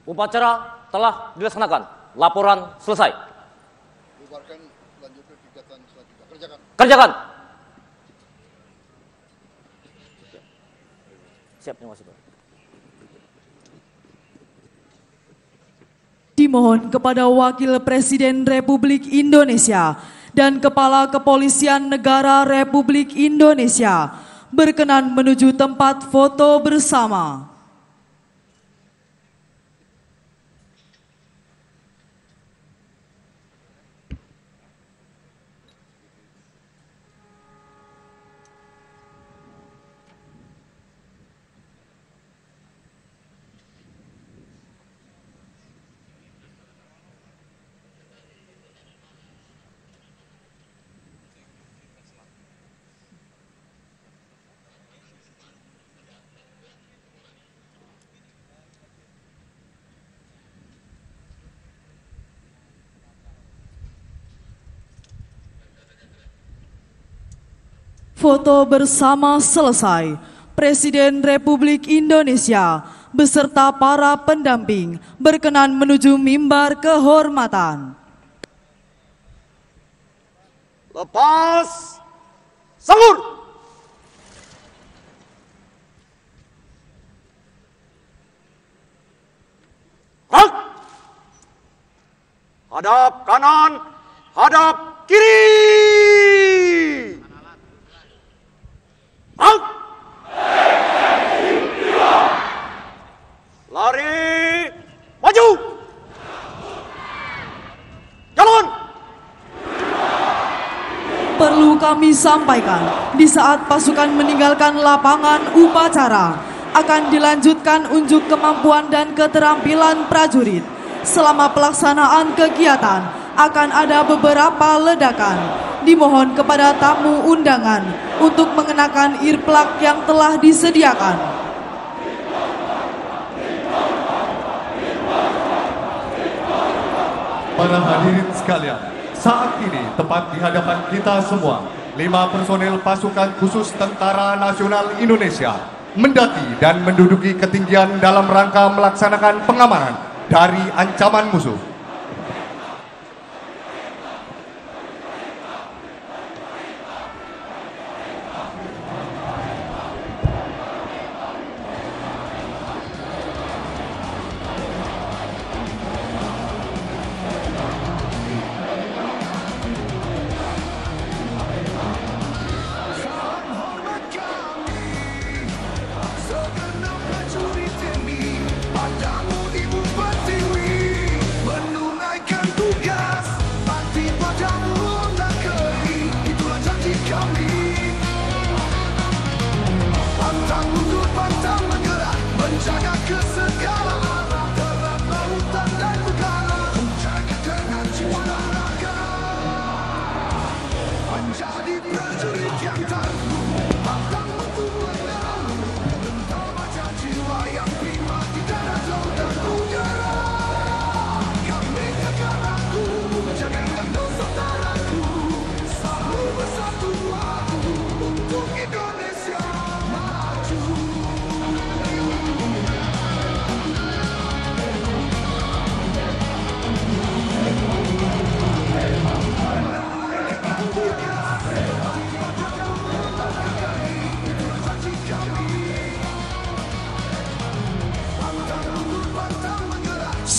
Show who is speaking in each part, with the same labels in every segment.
Speaker 1: Upacara telah dilaksanakan. Laporan selesai.
Speaker 2: Bubarkan, lanjut ke kegiatan selanjutnya. Kerjakan.
Speaker 1: Kerjakan. Siap, terima kasih, Pak.
Speaker 3: Dimohon kepada Wakil Presiden Republik Indonesia dan Kepala Kepolisian Negara Republik Indonesia berkenan menuju tempat foto bersama. Foto bersama selesai. Presiden Republik Indonesia beserta para pendamping berkenan menuju mimbar kehormatan.
Speaker 4: Lepas sambut. Gerak. Hadap kanan, hadap kiri. Gerak. Lari, maju. Jalan.
Speaker 3: Perlu kami sampaikan, di saat pasukan meninggalkan lapangan upacara, akan dilanjutkan unjuk kemampuan dan keterampilan prajurit. Selama pelaksanaan kegiatan, akan ada beberapa ledakan. Dimohon kepada tamu undangan untuk mengenakan earplug yang telah disediakan.
Speaker 5: Para hadirin sekalian, saat ini tepat di hadapan kita semua, 5 personel pasukan khusus Tentara Nasional Indonesia mendaki dan menduduki ketinggian dalam rangka melaksanakan pengamanan dari ancaman musuh.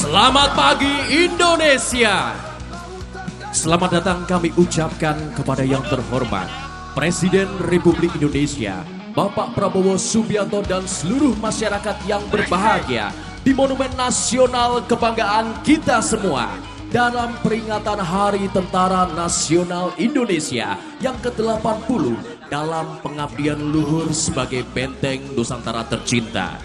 Speaker 6: Selamat pagi Indonesia. Selamat datang kami ucapkan kepada yang terhormat Presiden Republik Indonesia Bapak Prabowo Subianto dan seluruh masyarakat yang berbahagia di Monumen Nasional Kebanggaan kita semua dalam peringatan Hari Tentara Nasional Indonesia yang ke-80 dalam pengabdian luhur sebagai benteng Nusantara tercinta.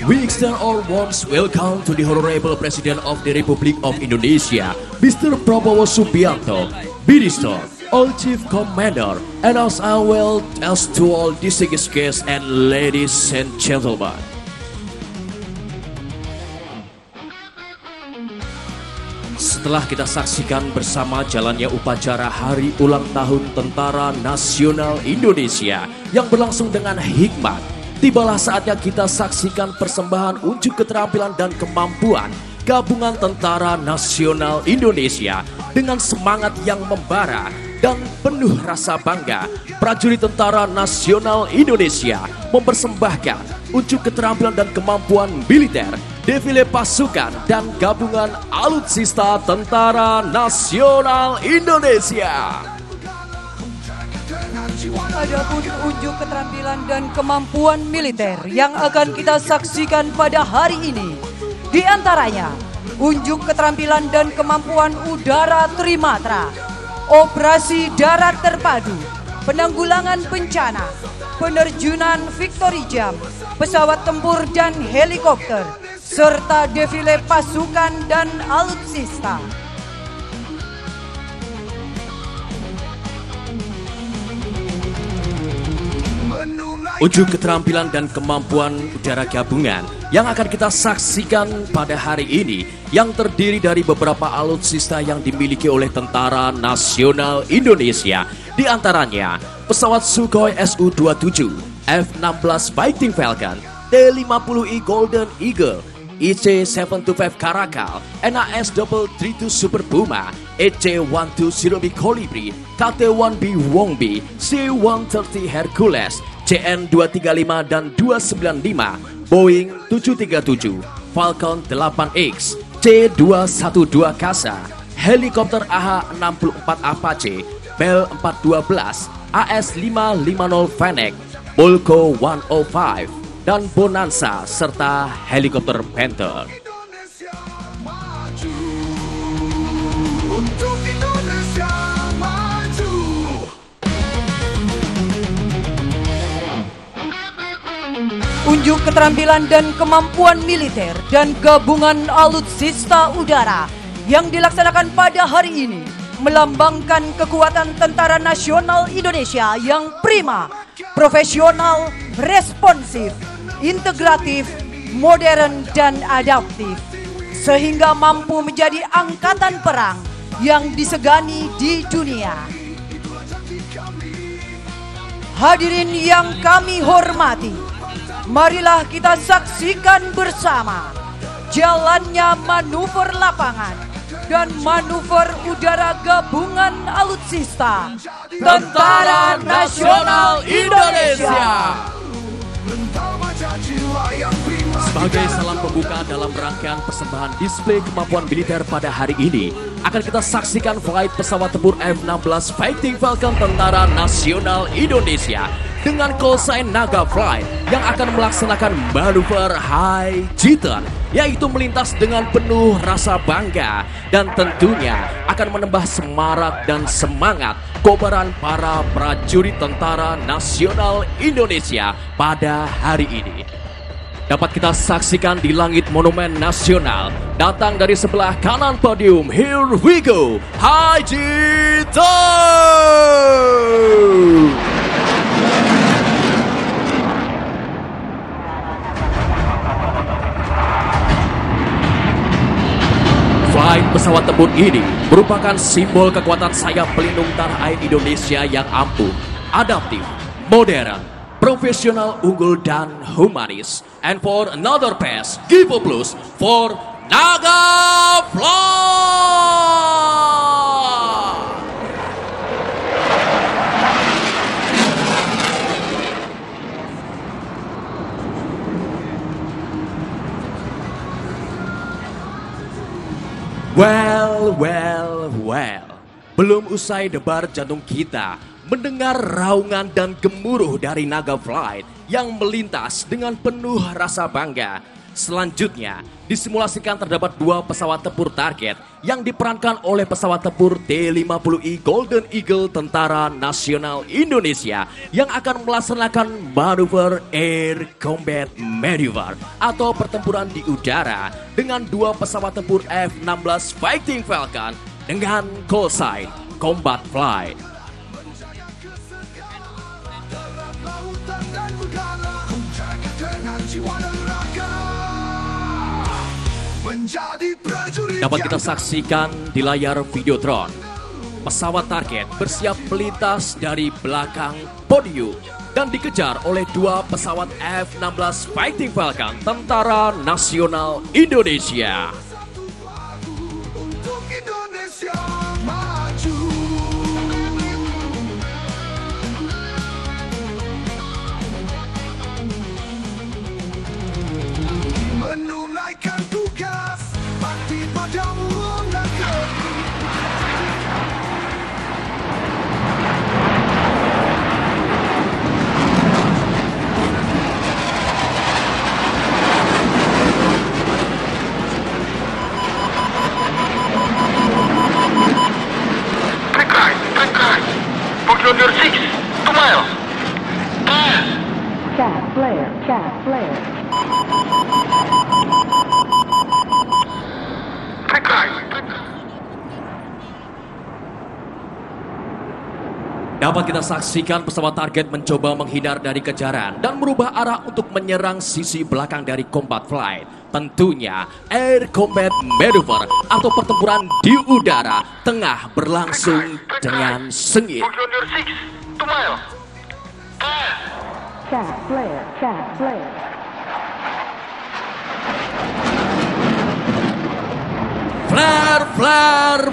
Speaker 6: We extend our warm welcome to the Honorable President of the Republic of Indonesia, Mr. Prabowo Subianto, Minister, all Chief Commander, and as well as to all distinguished guests and ladies and gentlemen. Setelah kita saksikan bersama jalannya upacara Hari Ulang Tahun Tentara Nasional Indonesia yang berlangsung dengan hikmat, tibalah saatnya kita saksikan persembahan unjuk keterampilan dan kemampuan Gabungan Tentara Nasional Indonesia. Dengan semangat yang membara dan penuh rasa bangga, prajurit Tentara Nasional Indonesia mempersembahkan unjuk keterampilan dan kemampuan militer, defile pasukan dan gabungan alutsista Tentara Nasional Indonesia.
Speaker 7: Adapun unjuk keterampilan dan kemampuan militer yang akan kita saksikan pada hari ini, di antaranya unjuk keterampilan dan kemampuan udara Trimatra, operasi darat terpadu, penanggulangan bencana, penerjunan Victory Jam, pesawat tempur dan helikopter, serta defile pasukan dan alutsista.
Speaker 6: Unjuk keterampilan dan kemampuan udara gabungan yang akan kita saksikan pada hari ini yang terdiri dari beberapa alutsista yang dimiliki oleh Tentara Nasional Indonesia. Di antaranya pesawat Sukhoi Su-27, F-16 Fighting Falcon, T-50I Golden Eagle, IC-725 Caracal, NAS-332 Super Puma, EC-120B Colibri, KT-1B Wongbi, C-130 Hercules, CN-235 dan 295, Boeing 737, Falcon 8X, C-212 Kasa, helikopter AH-64 Apache, Bell 412, AS-550 Fennec, Bolko 105, dan Bonanza serta helikopter Panther.
Speaker 7: Unjuk keterampilan dan kemampuan militer dan gabungan alutsista udara yang dilaksanakan pada hari ini melambangkan kekuatan Tentara Nasional Indonesia yang prima, profesional, responsif, integratif, modern, dan adaptif, sehingga mampu menjadi angkatan perang yang disegani di dunia. Hadirin yang kami hormati, marilah kita saksikan bersama jalannya manuver lapangan dan manuver udara gabungan alutsista Tentara Nasional Indonesia.
Speaker 6: Sebagai salam pembuka dalam rangkaian persembahan display kemampuan militer pada hari ini, akan kita saksikan flight pesawat tempur F-16 Fighting Falcon Tentara Nasional Indonesia dengan call sign Naga Flight yang akan melaksanakan manuver High Jitan, yaitu melintas dengan penuh rasa bangga dan tentunya akan menambah semarak dan semangat kobaran para prajurit Tentara Nasional Indonesia pada hari ini. Dapat kita saksikan di langit Monumen Nasional, datang dari sebelah kanan podium. Here we go, High Jitan! Flight pesawat tempur ini merupakan simbol kekuatan sayap pelindung tanah air Indonesia yang ampuh, adaptif, modern, profesional, unggul, dan humanis. And for another pass, give a plus for Naga Flight! Well. Belum usai debar jantung kita mendengar raungan dan gemuruh dari Naga Flight yang melintas dengan penuh rasa bangga. Selanjutnya, disimulasikan terdapat 2 pesawat tempur target yang diperankan oleh pesawat tempur T-50I Golden Eagle Tentara Nasional Indonesia yang akan melaksanakan manuver Air Combat Maneuver atau pertempuran di udara dengan 2 pesawat tempur F-16 Fighting Falcon dengan call sign Combat Flight.
Speaker 8: Menjadi prajurit
Speaker 6: Dapat kita saksikan di layar Videotron. Pesawat target bersiap melintas dari belakang podium dan dikejar oleh dua pesawat F-16 Fighting Falcon Tentara Nasional Indonesia.
Speaker 8: Untuk Indonesia maju. Menunaikan tugas bakti padamu negeri.
Speaker 9: Track right. Put on your 6, 2 miles.
Speaker 10: Chat flare.
Speaker 9: Track right.
Speaker 6: Dapat kita saksikan pesawat target mencoba menghindar dari kejaran dan merubah arah untuk menyerang sisi belakang dari combat flight. Tentunya Air Combat Maneuver atau pertempuran di udara tengah berlangsung dengan sengit.
Speaker 9: Put on your 6, 2 miles.
Speaker 10: Chat flare.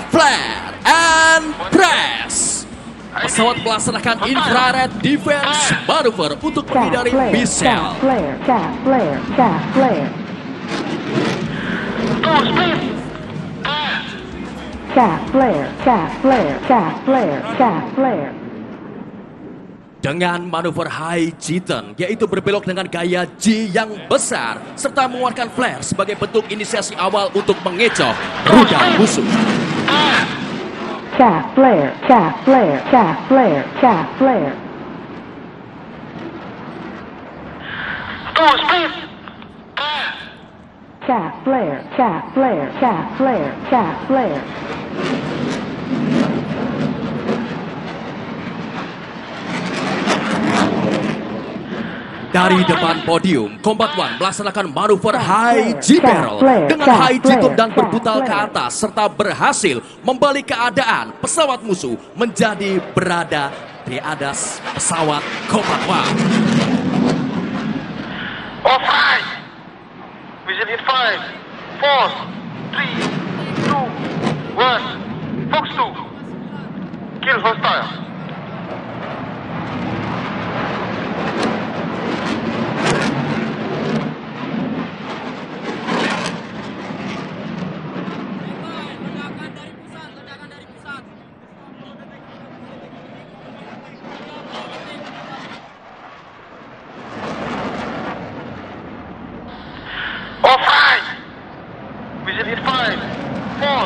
Speaker 6: Flare, and press. Pesawat melaksanakan infrared defense maneuver untuk menghindari missile.
Speaker 10: Chat flare.
Speaker 9: Full speed.
Speaker 10: Chat flare.
Speaker 6: Dengan manuver high G-turn, yaitu berbelok dengan gaya G yang besar, serta mengeluarkan flare sebagai bentuk inisiasi awal untuk mengecoh rudal musuh.
Speaker 10: Chat flare.
Speaker 9: Full speed.
Speaker 10: Chat flare.
Speaker 6: Dari depan podium, Combat One melaksanakan manuver High G-Barrel dengan High G-turn dan berputar ke atas serta berhasil membalik keadaan pesawat musuh menjadi berada di atas pesawat Combat One.
Speaker 9: Off right. Whistle in 5, 4, 3, 2, 1. Fox 2. Kill hostile. Off right. Whistle in 5, 4,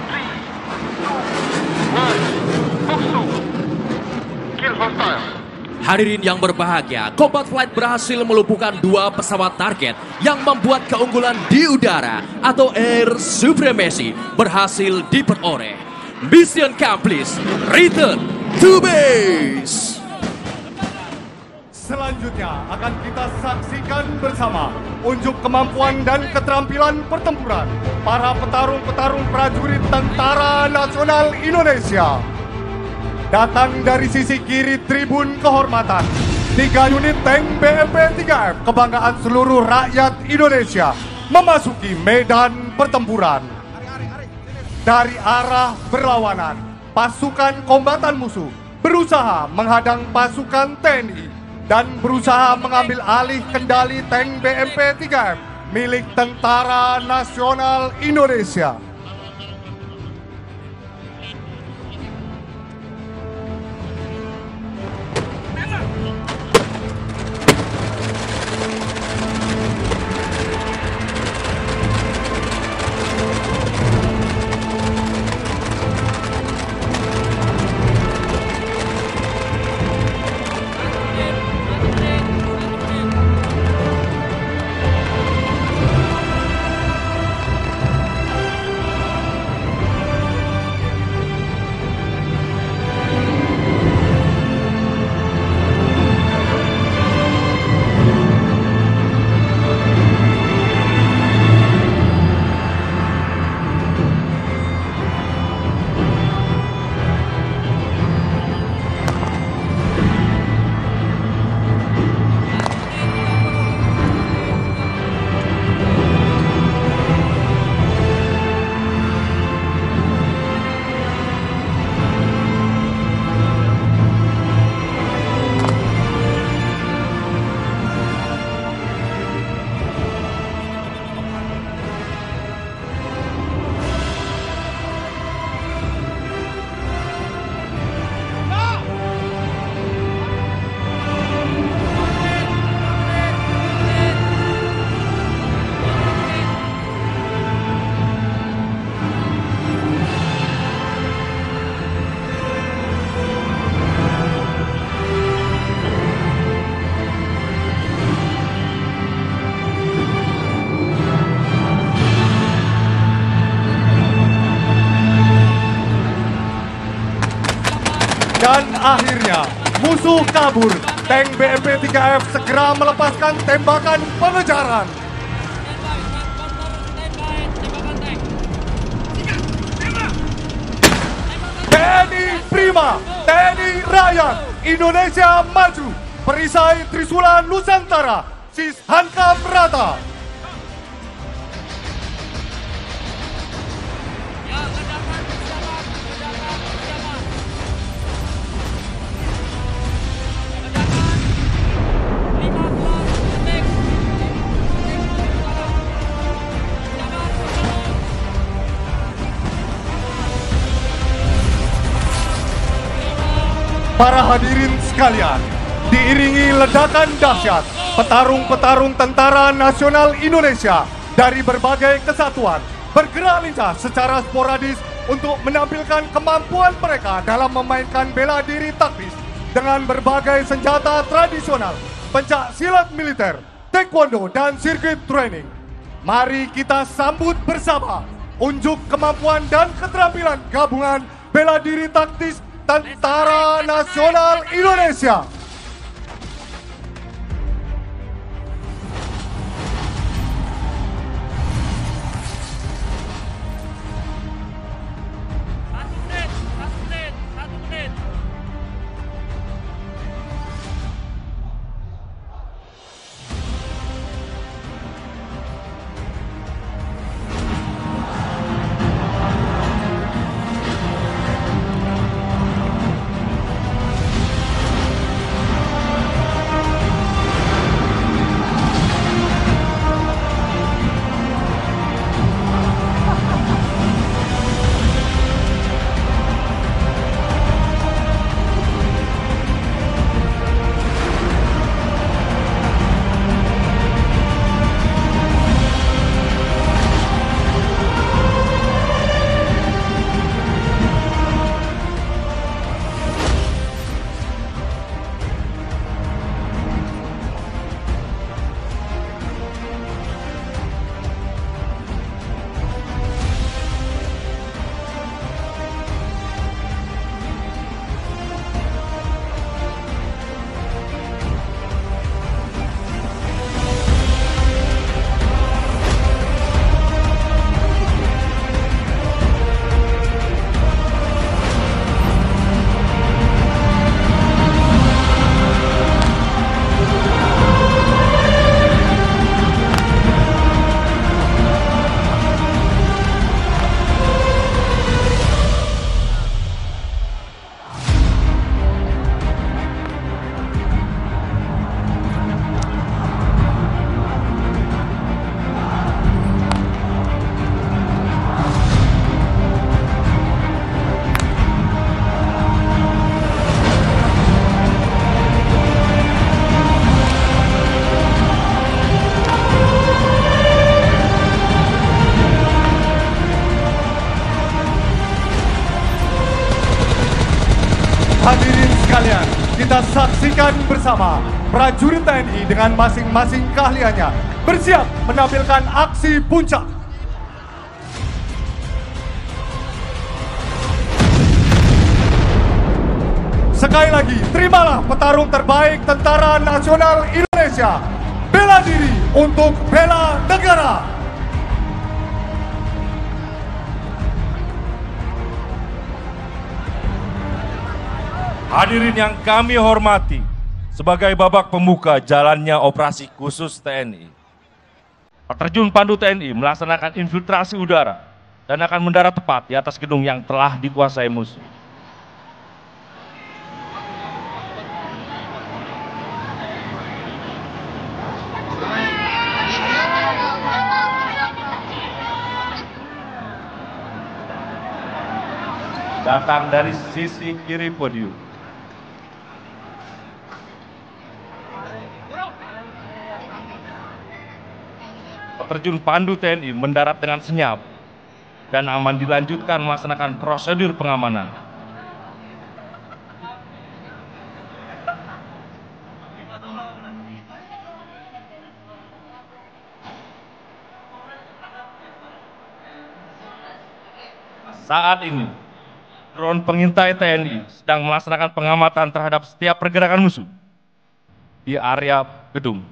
Speaker 9: 3, 2, 1. Fox 2. Kill hostile.
Speaker 6: Hadirin yang berbahagia, Combat Flight berhasil melumpuhkan dua pesawat target yang membuat keunggulan di udara atau air supremacy berhasil diperoleh. Mission accomplished. Return to base.
Speaker 5: Selanjutnya akan kita saksikan bersama unjuk kemampuan dan keterampilan pertempuran para petarung-petarung prajurit Tentara Nasional Indonesia. Datang dari sisi kiri tribun kehormatan, 3 unit tank BMP-3F kebanggaan seluruh rakyat Indonesia memasuki medan pertempuran. Dari arah berlawanan, pasukan kombatan musuh berusaha menghadang pasukan TNI dan berusaha mengambil alih kendali tank BMP-3F milik Tentara Nasional Indonesia. akhirnya musuh kabur. Tank BMP-3F segera melepaskan tembakan pengejaran. TNI Prima, TNI Rakyat, Indonesia Maju, Perisai Trisula Nusantara, Sis Hankam Rata. Para hadirin sekalian, diiringi ledakan dahsyat, petarung-petarung Tentara Nasional Indonesia dari berbagai kesatuan bergerak lincah secara sporadis untuk menampilkan kemampuan mereka dalam memainkan bela diri taktis dengan berbagai senjata tradisional, pencak silat militer, taekwondo, dan sirkuit training. Mari kita sambut bersama unjuk kemampuan dan keterampilan gabungan bela diri taktis Tentara Nasional Indonesia. Hadirin sekalian, kita saksikan bersama prajurit TNI dengan masing-masing keahliannya bersiap menampilkan aksi puncak. Sekali lagi, terimalah petarung terbaik Tentara Nasional Indonesia. Bela diri untuk bela negara.
Speaker 11: Hadirin yang kami hormati, sebagai babak pembuka jalannya operasi khusus TNI, Peterjun Pandu TNI melaksanakan infiltrasi udara dan akan mendarat tepat di atas gedung yang telah dikuasai musuh. Datang dari sisi kiri podium. Peterjun Pandu TNI mendarat dengan senyap dan aman dilanjutkan melaksanakan prosedur pengamanan. Saat ini drone pengintai TNI sedang melaksanakan pengamatan terhadap setiap pergerakan musuh di area gedung.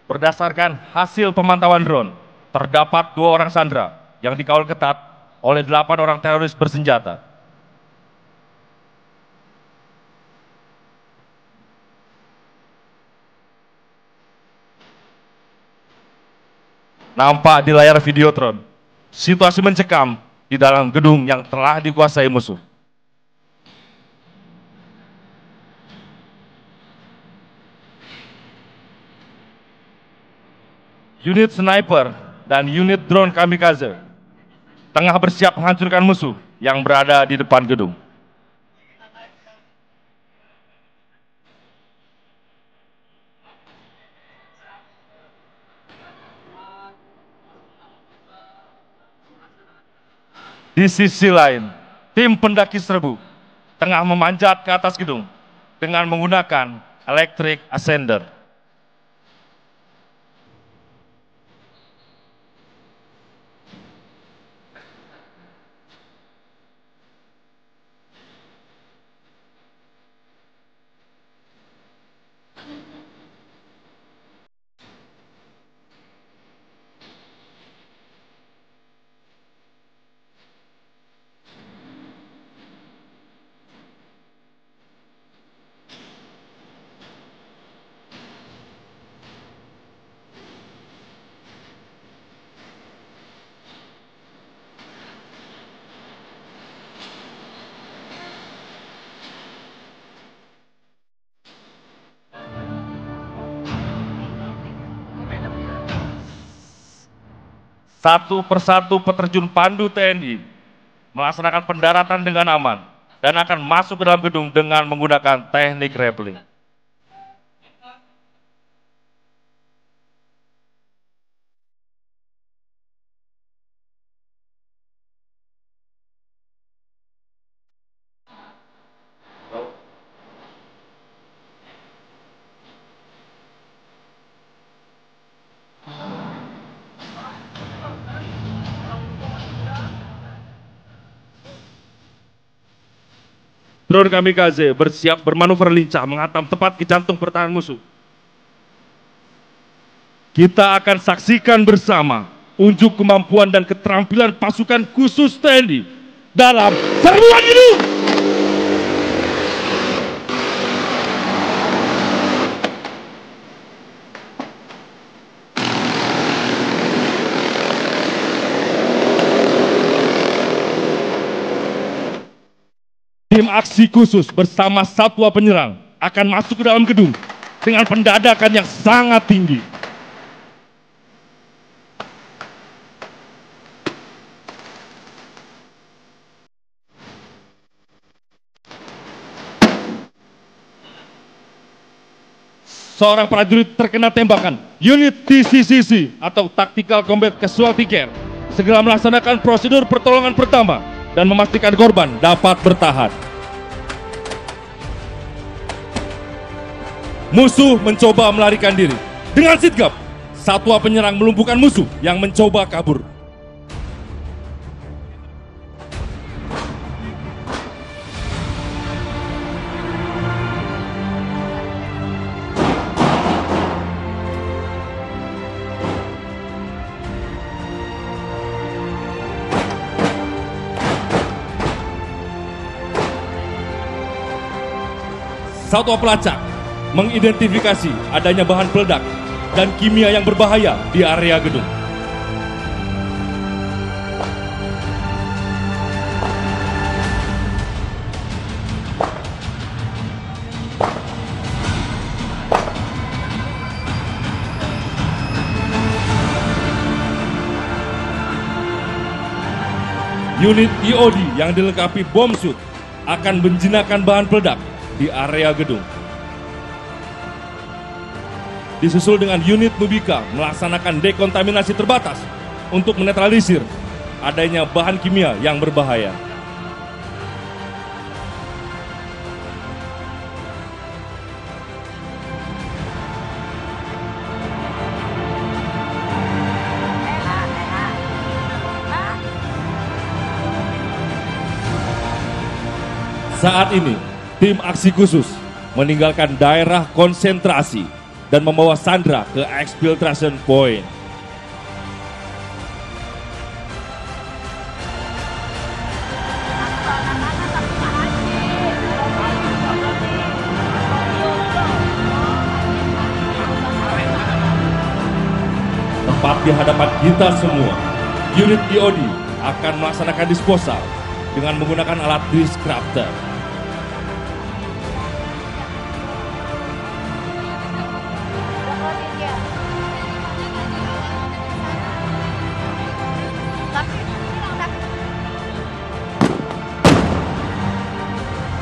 Speaker 11: Berdasarkan hasil pemantauan drone, terdapat 2 orang sandera yang dikawal ketat oleh 8 orang teroris bersenjata. Nampak di layar videotron, situasi mencekam di dalam gedung yang telah dikuasai musuh. Unit sniper dan unit drone kamikaze tengah bersiap menghancurkan musuh yang berada di depan gedung. Di sisi lain, tim pendaki serbu tengah memanjat ke atas gedung dengan menggunakan electric ascender. Satu persatu peterjun pandu TNI melaksanakan pendaratan dengan aman dan akan masuk ke dalam gedung dengan menggunakan teknik rappelling. Drone kamikaze bersiap bermanuver lincah menghantam tepat ke jantung pertahanan musuh. Kita akan saksikan bersama unjuk kemampuan dan keterampilan pasukan khusus TNI dalam serbuan gedung. Tim aksi khusus bersama satwa penyerang akan masuk ke dalam gedung dengan pendadakan yang sangat tinggi. Seorang prajurit terkena tembakan. Unit TCCC atau Tactical Combat Casualty Care segera melaksanakan prosedur pertolongan pertama dan memastikan korban dapat bertahan. Musuh mencoba melarikan diri. Dengan sigap, satwa penyerang melumpuhkan musuh yang mencoba kabur. Satwa pelacak mengidentifikasi adanya bahan peledak dan kimia yang berbahaya di area gedung. Unit EOD yang dilengkapi bom suit akan menjinakkan bahan peledak di area gedung. Disusul dengan unit Nubika melaksanakan dekontaminasi terbatas untuk menetralisir adanya bahan kimia yang berbahaya. Saat ini, tim aksi khusus meninggalkan daerah konsentrasi dan membawa Sandra ke exfiltration point. Tepat di hadapan kita semua, unit EOD akan melaksanakan disposal dengan menggunakan alat disruptor.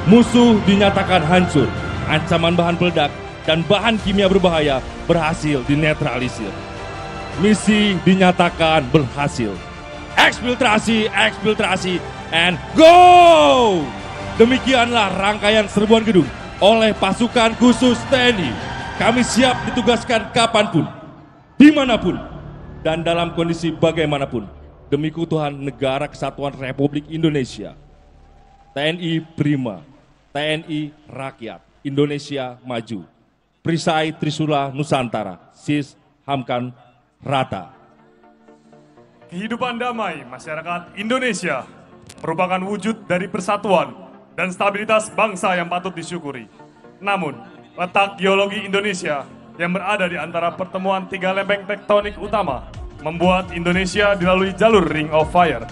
Speaker 11: Musuh dinyatakan hancur, ancaman bahan peledak dan bahan kimia berbahaya berhasil dinetralisir. Misi dinyatakan berhasil. Eksfiltrasi, eksfiltrasi, and go! Demikianlah rangkaian serbuan gedung oleh pasukan khusus TNI. Kami siap ditugaskan kapanpun, dimanapun, dan dalam kondisi bagaimanapun demi keutuhan Negara Kesatuan Republik Indonesia. TNI Prima, TNI Rakyat Indonesia Maju, Perisai Trisula Nusantara, Sis Hamkan Rata.
Speaker 12: Kehidupan damai masyarakat Indonesia merupakan wujud dari persatuan dan stabilitas bangsa yang patut disyukuri. Namun, letak geologi Indonesia yang berada di antara pertemuan tiga lempeng tektonik utama membuat Indonesia dilalui jalur Ring of Fire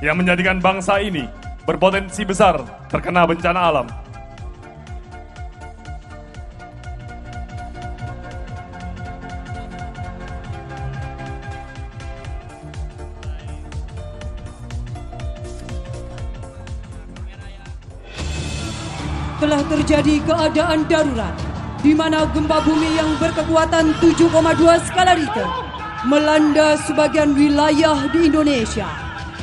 Speaker 12: yang menjadikan bangsa ini berpotensi besar terkena bencana alam.
Speaker 7: Telah terjadi keadaan darurat di mana gempa bumi yang berkekuatan 7,2 skala Richter melanda sebagian wilayah di Indonesia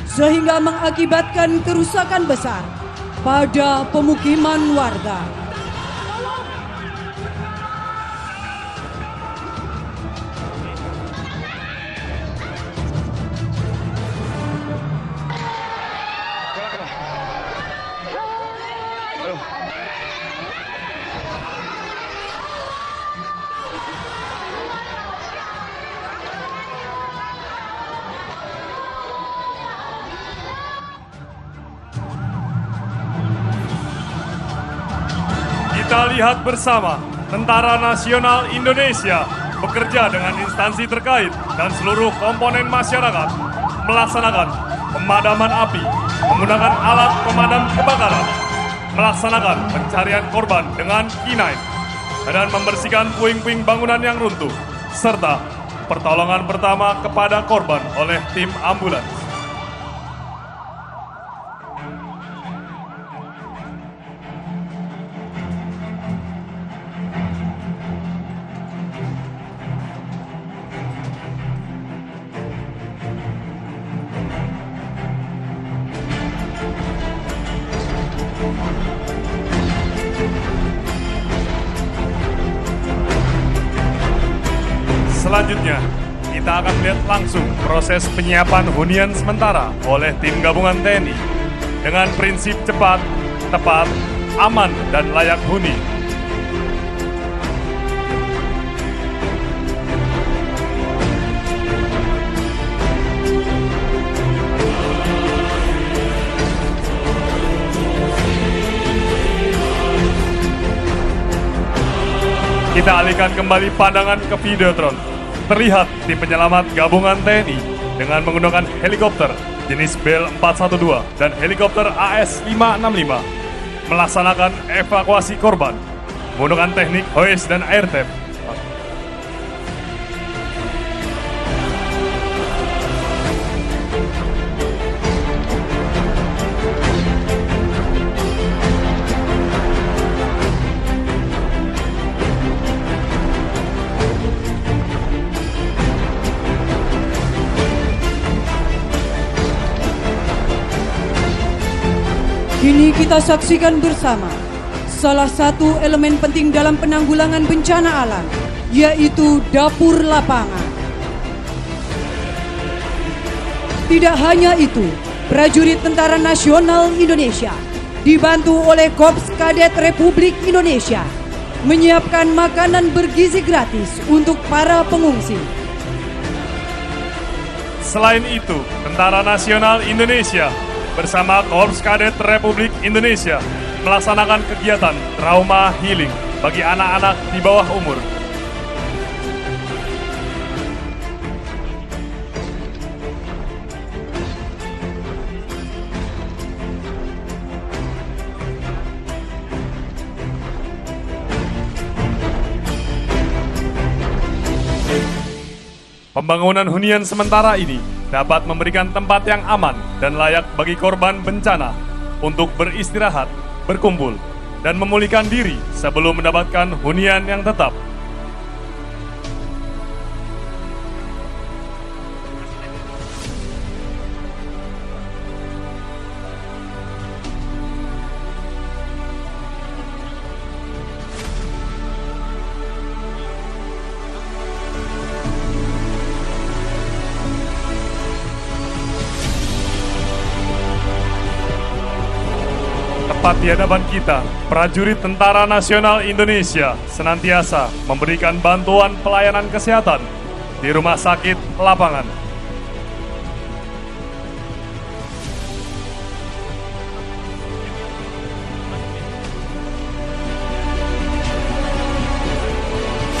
Speaker 7: sehingga mengakibatkan kerusakan besar pada pemukiman warga.
Speaker 12: Kita lihat bersama, Tentara Nasional Indonesia bekerja dengan instansi terkait dan seluruh komponen masyarakat melaksanakan pemadaman api menggunakan alat pemadam kebakaran, melaksanakan pencarian korban dengan K9 dan membersihkan puing-puing bangunan yang runtuh, serta pertolongan pertama kepada korban oleh tim ambulans. Selanjutnya, kita akan melihat langsung proses penyiapan hunian sementara oleh tim gabungan TNI dengan prinsip cepat, tepat, aman, dan layak huni. Kita alihkan kembali pandangan ke Videotron. Terlihat tim penyelamat gabungan TNI dengan menggunakan helikopter jenis Bell 412 dan helikopter AS-565 melaksanakan evakuasi korban menggunakan teknik hoist dan air tap.
Speaker 7: Kini kita saksikan bersama salah satu elemen penting dalam penanggulangan bencana alam, yaitu dapur lapangan. Tidak hanya itu, prajurit Tentara Nasional Indonesia dibantu oleh Korps Kadet Republik Indonesia, menyiapkan makanan bergizi gratis untuk para pengungsi.
Speaker 12: Selain itu, Tentara Nasional Indonesia bersama Korps Kadet Republik Indonesia melaksanakan kegiatan trauma healing bagi anak-anak di bawah umur. Pembangunan hunian sementara ini dapat memberikan tempat yang aman dan layak bagi korban bencana untuk beristirahat, berkumpul, dan memulihkan diri sebelum mendapatkan hunian yang tetap. Tepat di hadapan kita, prajurit Tentara Nasional Indonesia senantiasa memberikan bantuan pelayanan kesehatan di rumah sakit lapangan.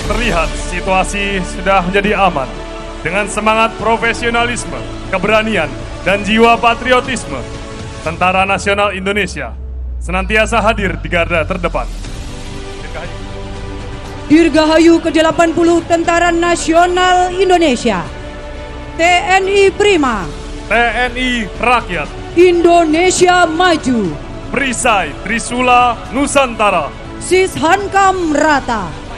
Speaker 12: Terlihat situasi sudah menjadi aman. Dengan semangat profesionalisme, keberanian, dan jiwa patriotisme, Tentara Nasional Indonesia senantiasa hadir di garda terdepan.
Speaker 7: Dirgahayu ke-80 Tentara Nasional Indonesia, TNI Prima,
Speaker 12: TNI Rakyat,
Speaker 7: Indonesia Maju,
Speaker 12: Perisai Trisula Nusantara,
Speaker 7: Sishankam Rata.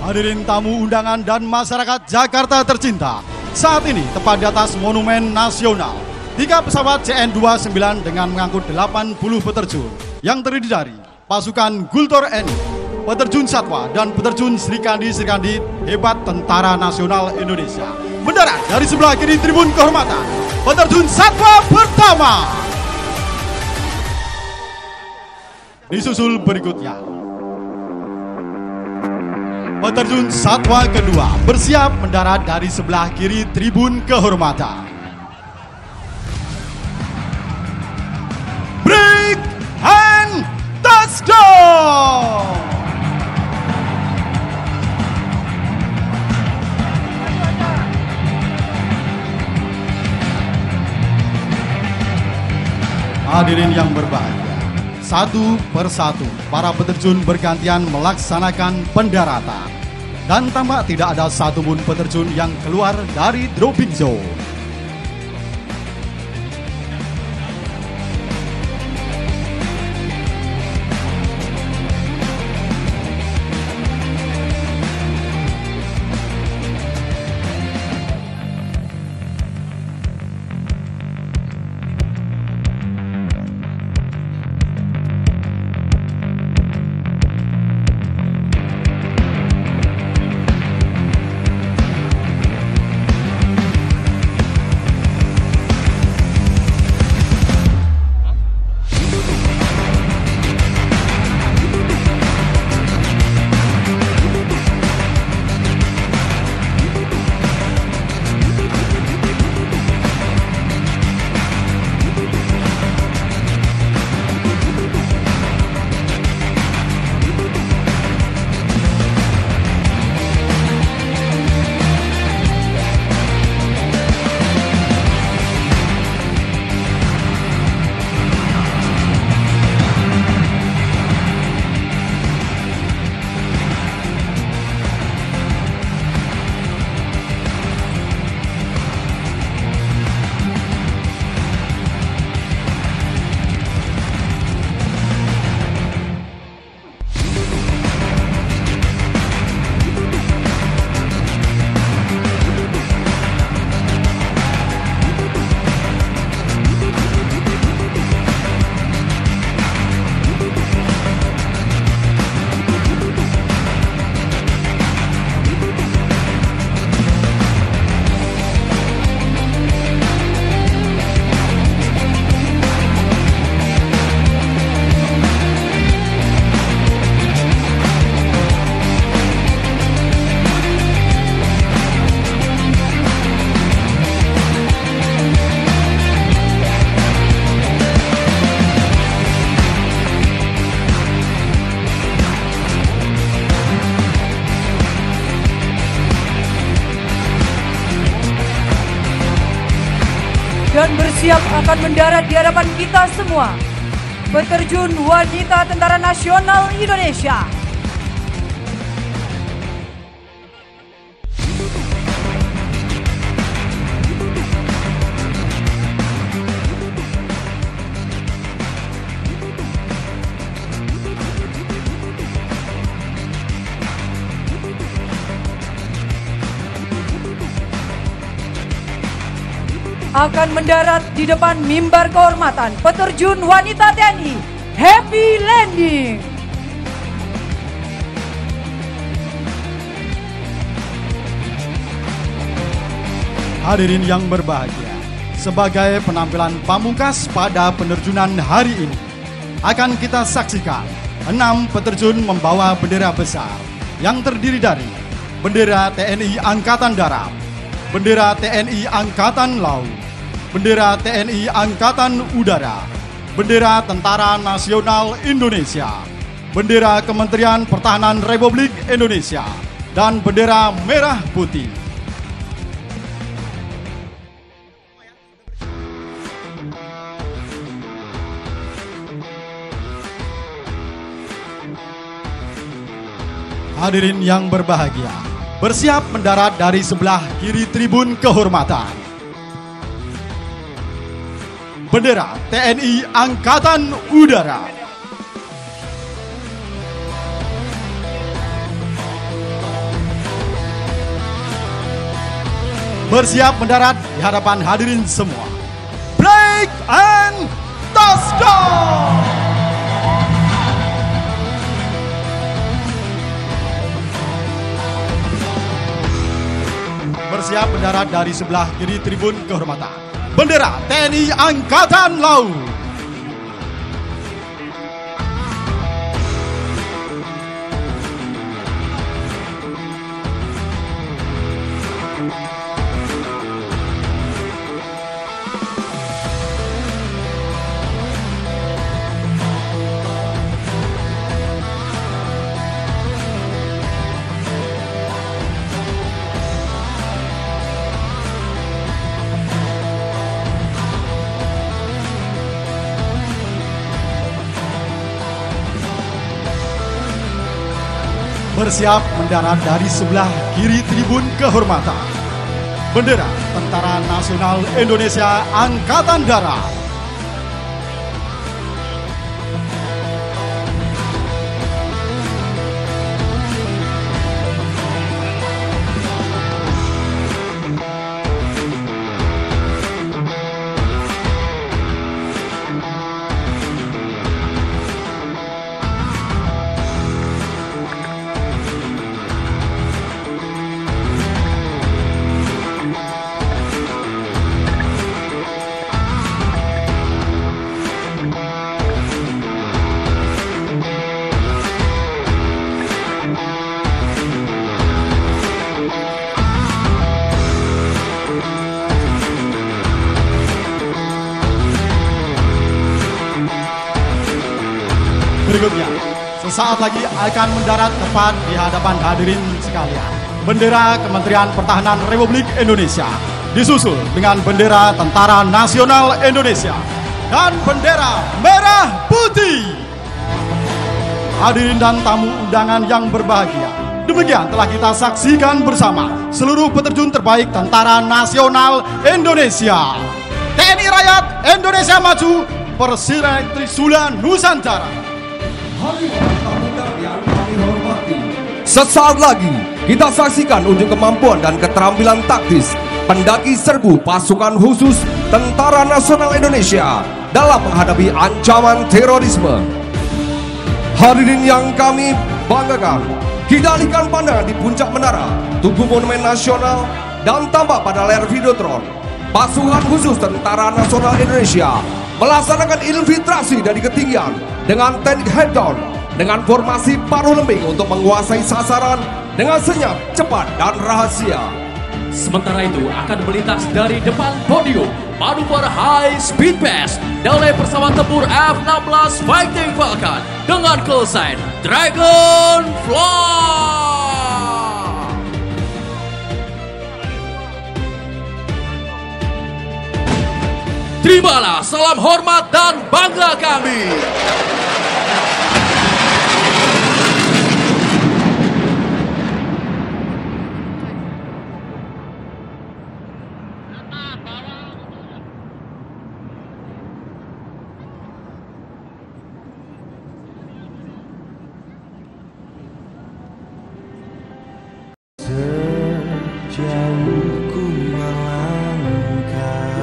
Speaker 13: Hadirin tamu undangan dan masyarakat Jakarta tercinta, saat ini tepat di atas Monumen Nasional, 3 pesawat CN-29 dengan mengangkut 80 peterjun yang terdiri dari pasukan Gultor NI, peterjun Satwa, dan peterjun Srikandi hebat Tentara Nasional Indonesia mendarat dari sebelah kiri tribun kehormatan. Peterjun Satwa pertama disusul berikutnya peterjun Satwa kedua bersiap mendarat dari sebelah kiri tribun kehormatan. Break and touchdown! Hadirin yang berbahagia, satu persatu para peterjun bergantian melaksanakan pendaratan. Dan tampak tidak ada satupun peterjun yang keluar dari dropping zone.
Speaker 7: dan bersiap akan mendarat di hadapan kita semua. Peterjun wanita Tentara Nasional Indonesia. Akan mendarat di depan mimbar kehormatan peterjun wanita TNI. Happy landing.
Speaker 13: Hadirin yang berbahagia, sebagai penampilan pamungkas pada penerjunan hari ini, akan kita saksikan 6 peterjun membawa bendera besar yang terdiri dari bendera TNI Angkatan Darat, bendera TNI Angkatan Laut, bendera TNI Angkatan Udara, bendera Tentara Nasional Indonesia, bendera Kementerian Pertahanan Republik Indonesia, dan bendera merah putih. Hadirin yang berbahagia, bersiap mendarat dari sebelah kiri tribun kehormatan. Bendera TNI Angkatan Udara. Bersiap mendarat di hadapan hadirin semua. Break and touchdown! Bersiap mendarat dari sebelah kiri tribun kehormatan. Bendera TNI Angkatan Laut. Bersiap mendarat dari sebelah kiri tribun kehormatan. Bendera Tentara Nasional Indonesia Angkatan Darat. Berikutnya, sesaat lagi akan mendarat tepat di hadapan hadirin sekalian. Bendera Kementerian Pertahanan Republik Indonesia, disusul dengan bendera Tentara Nasional Indonesia dan bendera merah putih. Hadirin dan tamu undangan yang berbahagia, demikian telah kita saksikan bersama seluruh peterjun terbaik Tentara Nasional Indonesia. TNI Rakyat Indonesia Maju, Persirai Trisula Nusantara.
Speaker 14: Sesaat lagi kita saksikan unjuk kemampuan dan keterampilan taktis pendaki serbu pasukan khusus Tentara Nasional Indonesia dalam menghadapi ancaman terorisme. Hadirin yang kami banggakan, kita alihkan pandangan di puncak menara Tugu Monumen Nasional dan tampak pada layar Videotron. Pasukan khusus Tentara Nasional Indonesia melaksanakan infiltrasi dari ketinggian dengan teknik head down dengan formasi paruh lembing untuk menguasai sasaran dengan senyap, cepat, dan rahasia.
Speaker 6: Sementara itu akan melintas dari depan podium manuver high speed pass oleh pesawat tempur F-16 Fighting Falcon dengan call sign Dragonfly. salam hormat dan bangga kami.
Speaker 15: Sejauh ku melangkah,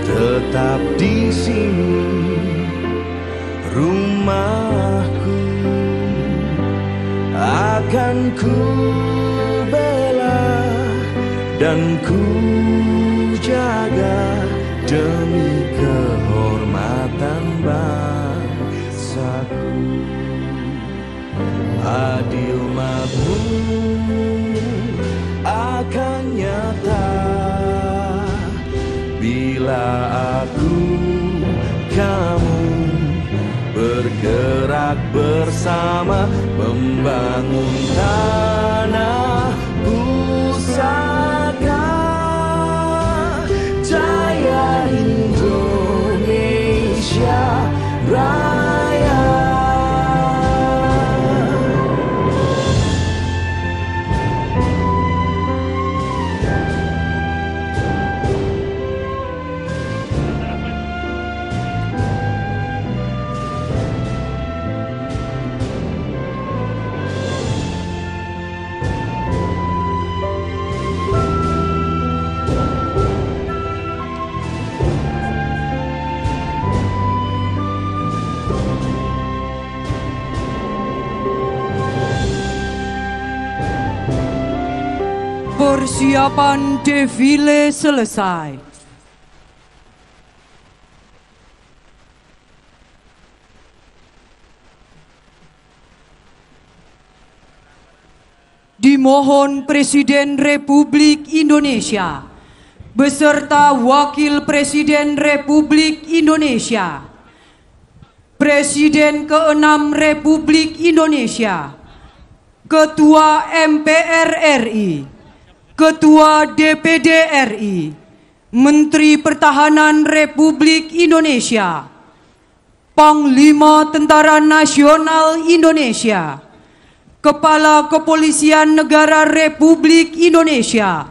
Speaker 15: tetap di sini rumahku, akan ku bela dan ku jaga demi kehormatan bangsaku. Adil makmur akan nyata bila aku, kamu bergerak bersama membangun tanah pusaka jaya Indonesia Raya.
Speaker 7: Persiapan defile selesai. Dimohon Presiden Republik Indonesia beserta Wakil Presiden Republik Indonesia, Presiden ke-6 Republik Indonesia, Ketua MPR RI, Ketua DPD RI, Menteri Pertahanan Republik Indonesia, Panglima Tentara Nasional Indonesia, Kepala Kepolisian Negara Republik Indonesia,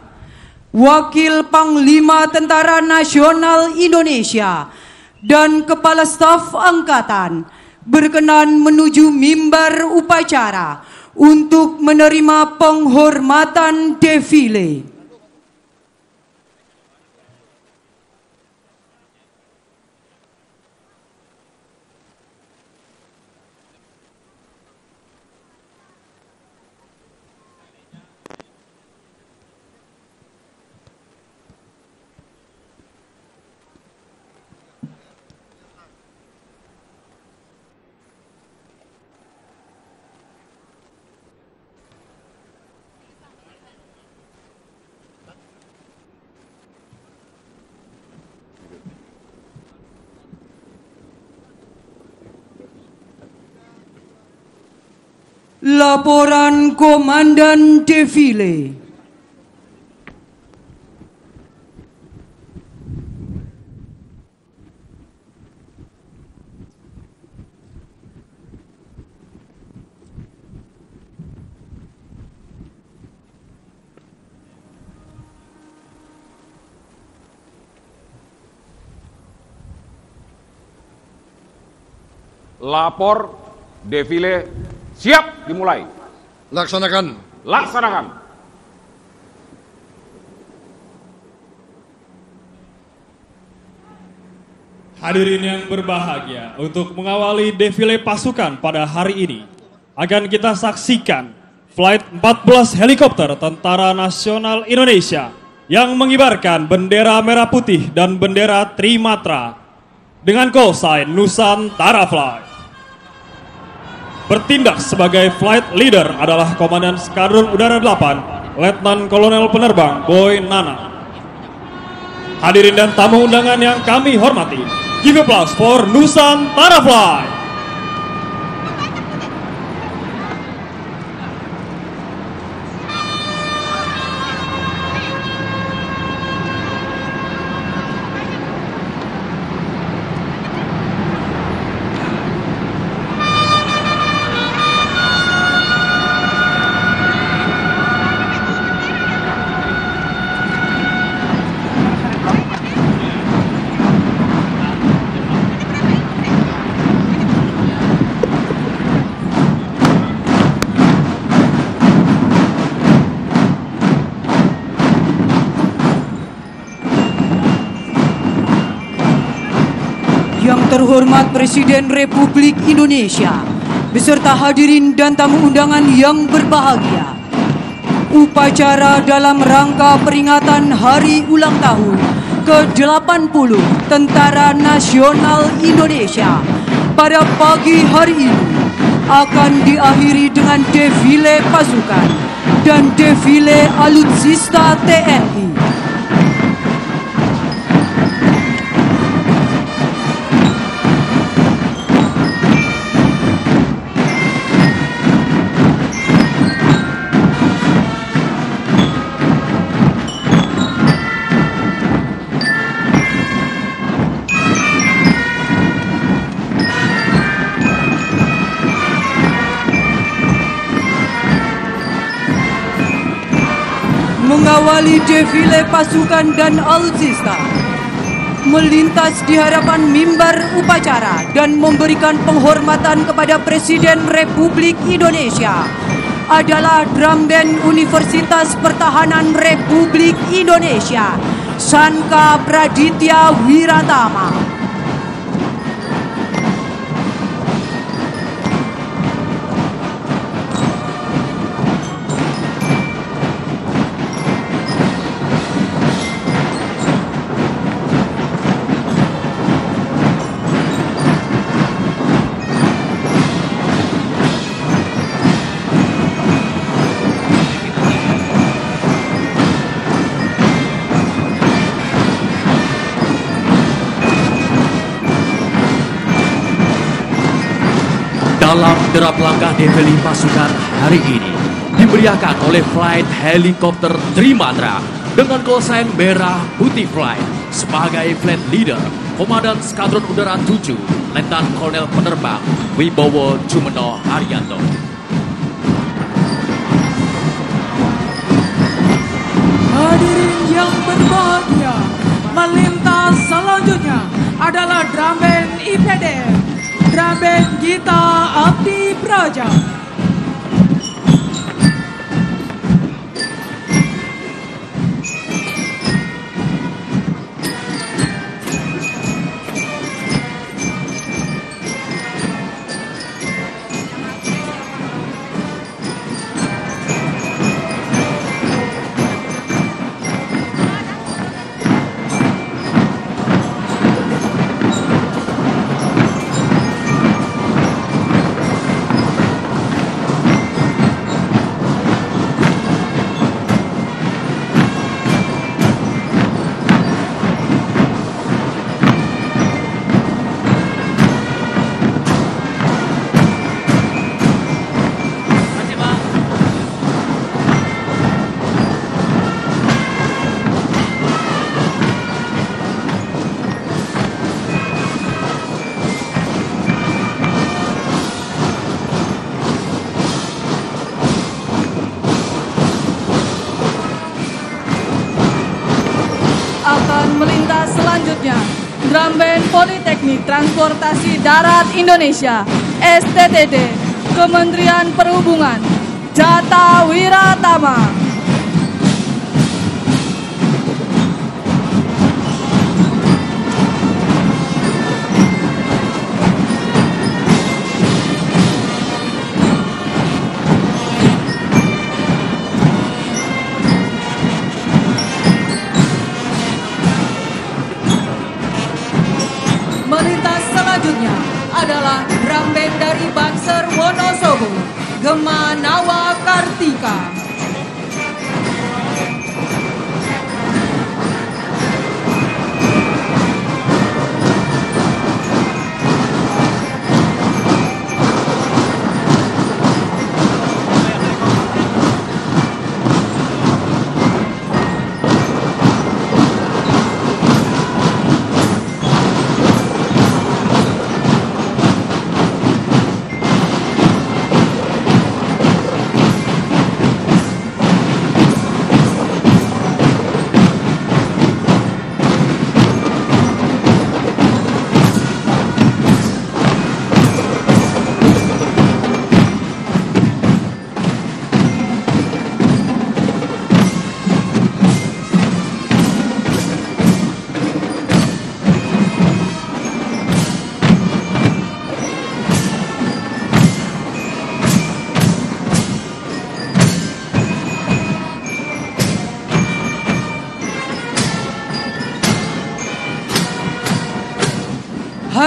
Speaker 7: Wakil Panglima Tentara Nasional Indonesia, dan Kepala Staf Angkatan berkenan menuju mimbar upacara untuk menerima penghormatan defile. Laporan Komandan Defile.
Speaker 16: Lapor defile siap dimulai.
Speaker 2: Laksanakan.
Speaker 16: Laksanakan.
Speaker 12: Hadirin yang berbahagia, untuk mengawali defile pasukan pada hari ini, akan kita saksikan Flight 14 helikopter Tentara Nasional Indonesia yang mengibarkan bendera merah putih dan bendera Trimatra dengan call sign Nusantara Fly. Bertindak sebagai flight leader adalah Komandan Skadron Udara 8, Letnan Kolonel Penerbang Boy Nana. Hadirin dan tamu undangan yang kami hormati, give applause for Nusantara Fly.
Speaker 7: terhormat Presiden Republik Indonesia beserta hadirin dan tamu undangan yang berbahagia. Upacara dalam rangka peringatan Hari Ulang Tahun ke-80 Tentara Nasional Indonesia pada pagi hari ini akan diakhiri dengan defile pasukan dan defile alutsista TNI. Mengawali defile pasukan dan alutsista melintas di hadapan mimbar upacara dan memberikan penghormatan kepada Presiden Republik Indonesia adalah drum band Universitas Pertahanan Republik Indonesia, Sanka Praditya Wiratama.
Speaker 6: Dalam derap langkah defile pasukan hari ini dimeriahkan oleh flight helikopter Trimatra dengan callsign merah putih flight sebagai flight leader Komandan Skadron Udara 7 Letnan Kolonel Penerbang Wibowo Jumeno Haryanto.
Speaker 3: Hadirin yang berbahagia, melintas selanjutnya adalah drum band IPD, drum band Gita Abdi Praja. Akan melintas selanjutnya drum band Politeknik Transportasi Darat Indonesia STTD Kementerian Perhubungan Jata Wiratama. Melintas selanjutnya adalah drum band dari Banser Wonosobo, Gema Nawa Kartika.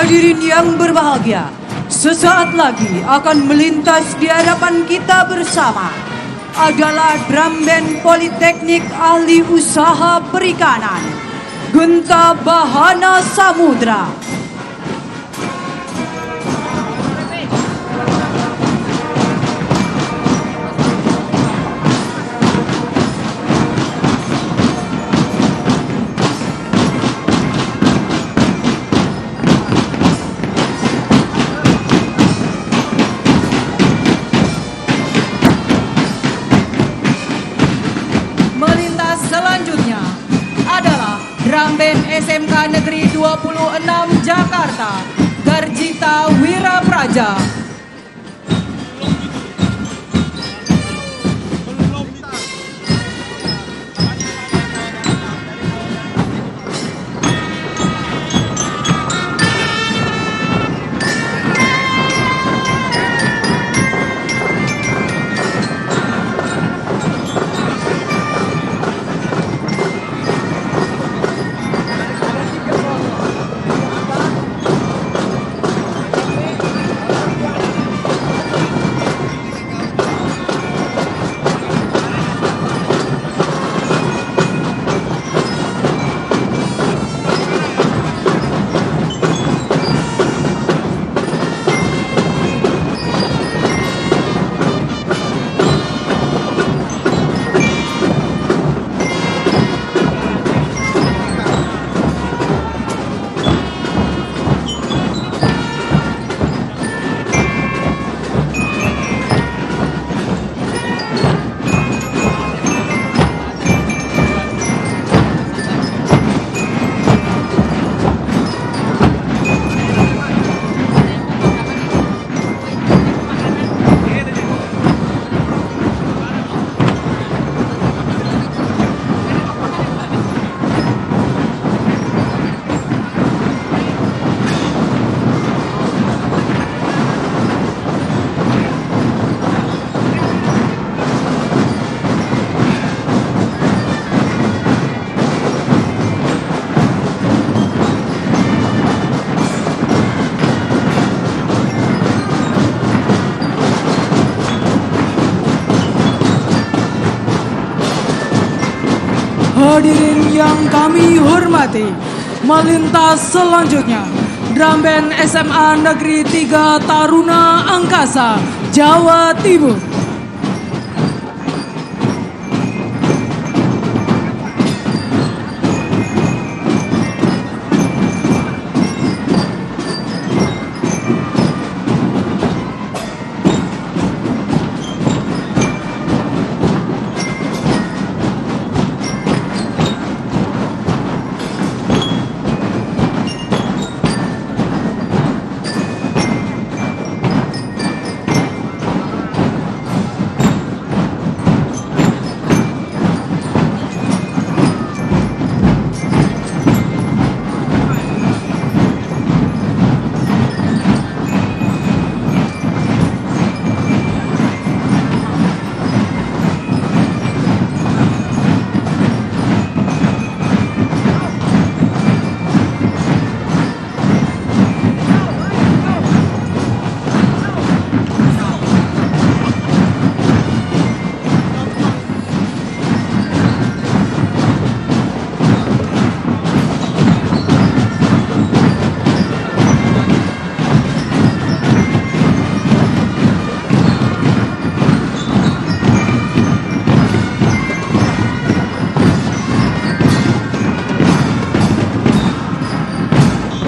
Speaker 7: Hadirin yang berbahagia, sesaat lagi akan melintas di hadapan kita bersama adalah drum band Politeknik Ahli Usaha Perikanan, Genta Bahana Samudra. Selanjutnya adalah drum band SMK Negeri 26 Jakarta, Garjita Wirapraja.
Speaker 3: Hadirin yang kami hormati, melintas selanjutnya drum band SMA Negeri 3 Taruna Angkasa, Jawa Timur.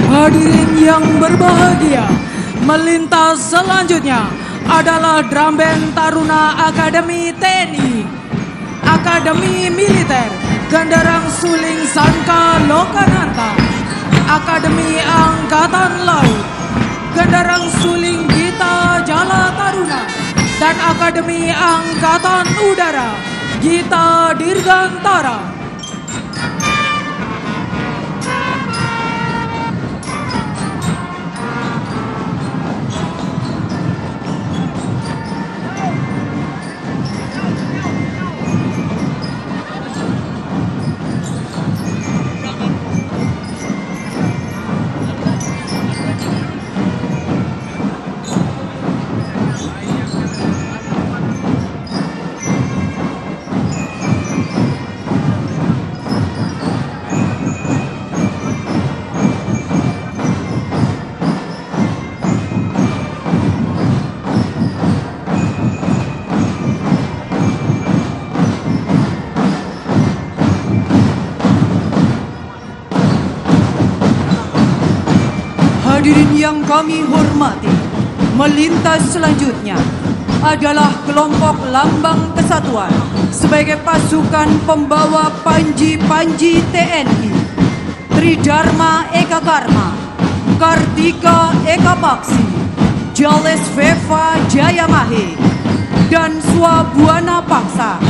Speaker 3: Hadirin yang berbahagia, melintas selanjutnya adalah drum band Taruna Akademi TNI, Akademi Militer Gandarang Suling Sanka Lokananta, Akademi Angkatan Laut Gandarang Suling Gita Jala Taruna, dan Akademi Angkatan Udara Gita Dirgantara.
Speaker 7: yang kami hormati, melintas selanjutnya adalah kelompok Lambang Kesatuan sebagai pasukan pembawa panji-panji TNI. Tridharma Eka Karma, Kartika Eka Paksi, Jales Veva Jayamahe, dan Swabuana Paksa.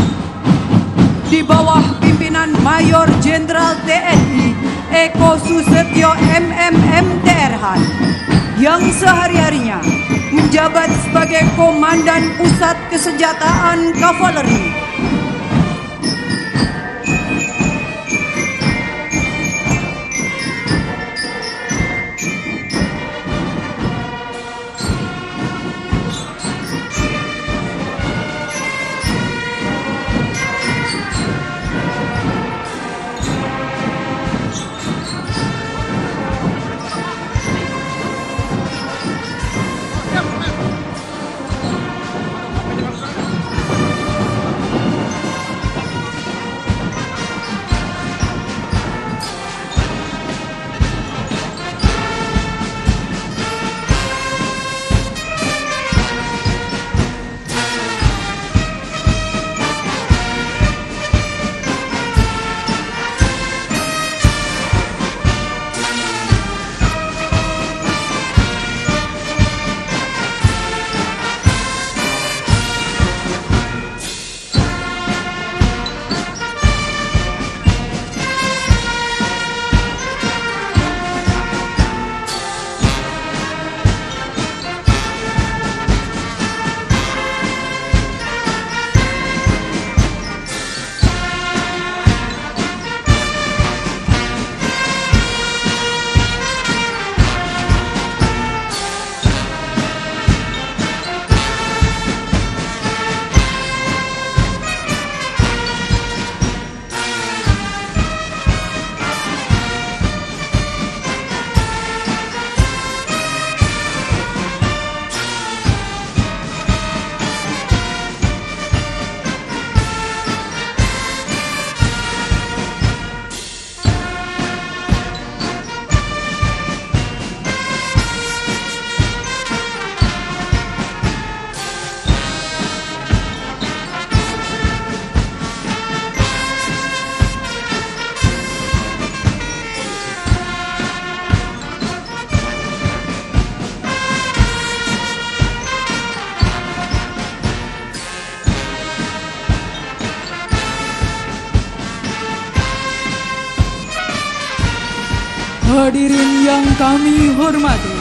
Speaker 7: Di bawah pimpinan Mayor Jenderal TNI Eko Susetyo MMM.TRH yang sehari-harinya menjabat sebagai Komandan Pusat Kesenjataan Kavaleri.
Speaker 3: Hadirin yang kami hormati,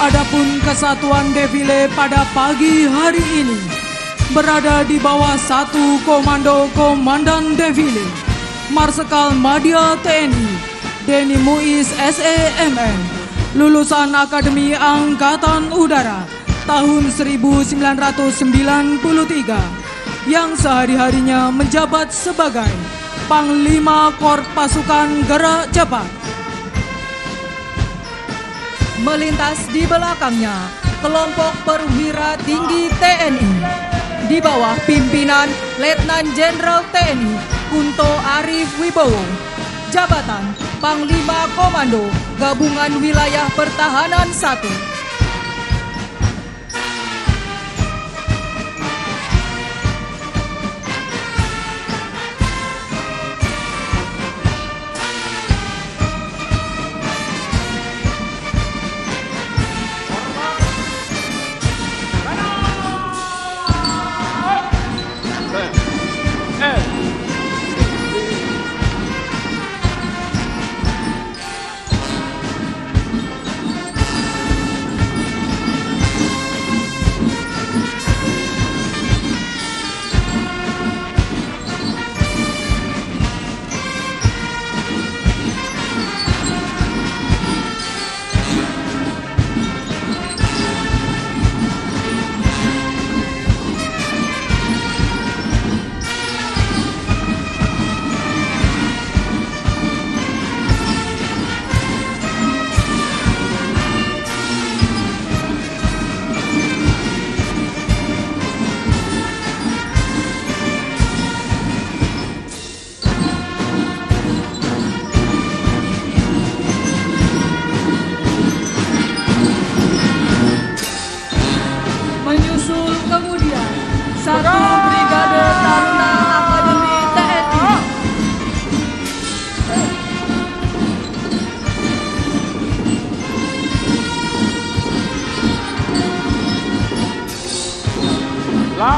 Speaker 3: adapun kesatuan defile pada pagi hari ini berada di bawah satu komando komandan defile Marsikal Madya TNI Denny Muiz SEMM, lulusan Akademi Angkatan Udara tahun 1993 yang sehari-harinya menjabat sebagai Panglima Korps Pasukan Gerak Cepat.
Speaker 7: Melintas di belakangnya kelompok perwira tinggi TNI di bawah pimpinan Letnan Jenderal TNI Kunto Arif Wibowo, jabatan Panglima Komando Gabungan Wilayah Pertahanan 1.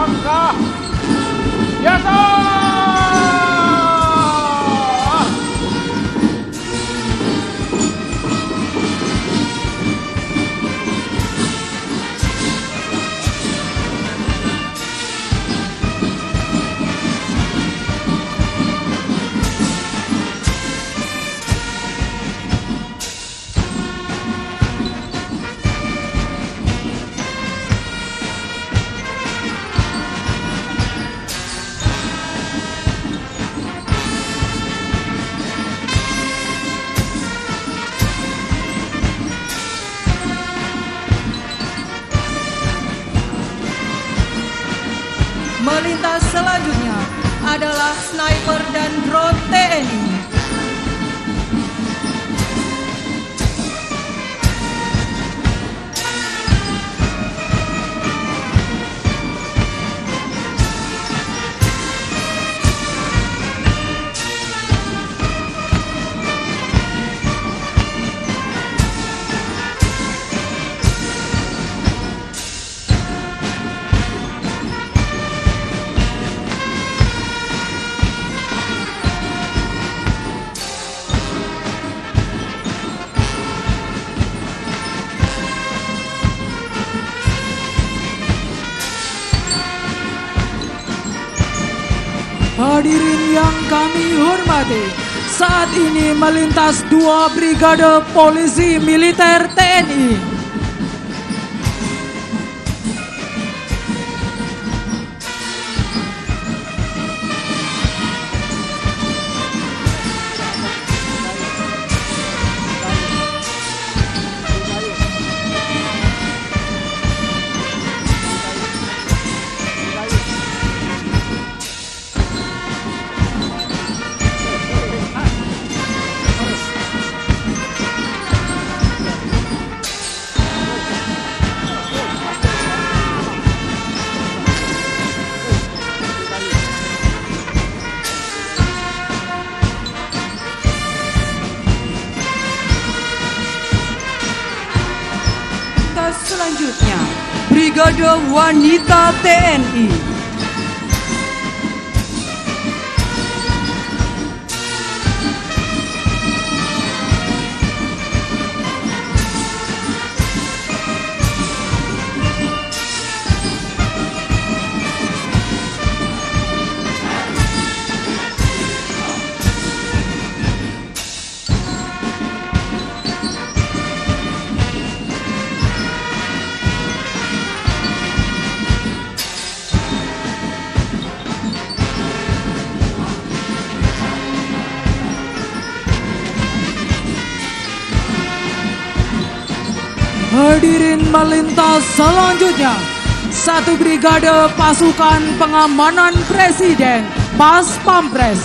Speaker 16: Langkah. Biasa.
Speaker 7: Melintas selanjutnya adalah sniper dan drone TNI.
Speaker 3: Hadirin yang kami hormati, saat ini melintas 2 brigade polisi militer TNI. Selanjutnya, Brigade Wanita TNI. Hadirin melintas selanjutnya, 1 brigade pasukan pengamanan presiden Pas Pampres.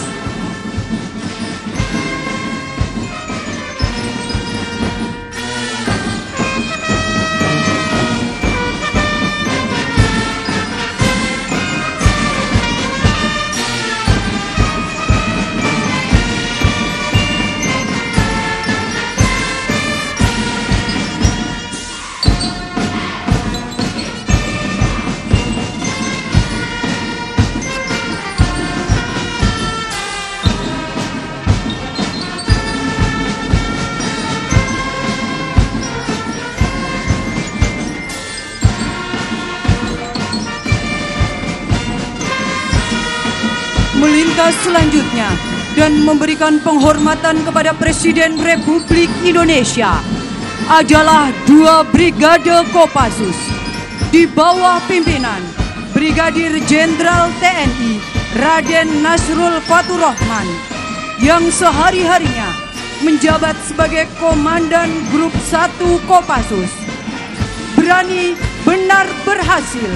Speaker 3: Melintas selanjutnya dan memberikan penghormatan kepada Presiden Republik Indonesia adalah 2 brigade Kopassus di bawah pimpinan Brigadir Jenderal TNI Raden Nasrul Faturrahman yang sehari-harinya menjabat sebagai Komandan Grup 1 Kopassus. Berani, benar, berhasil.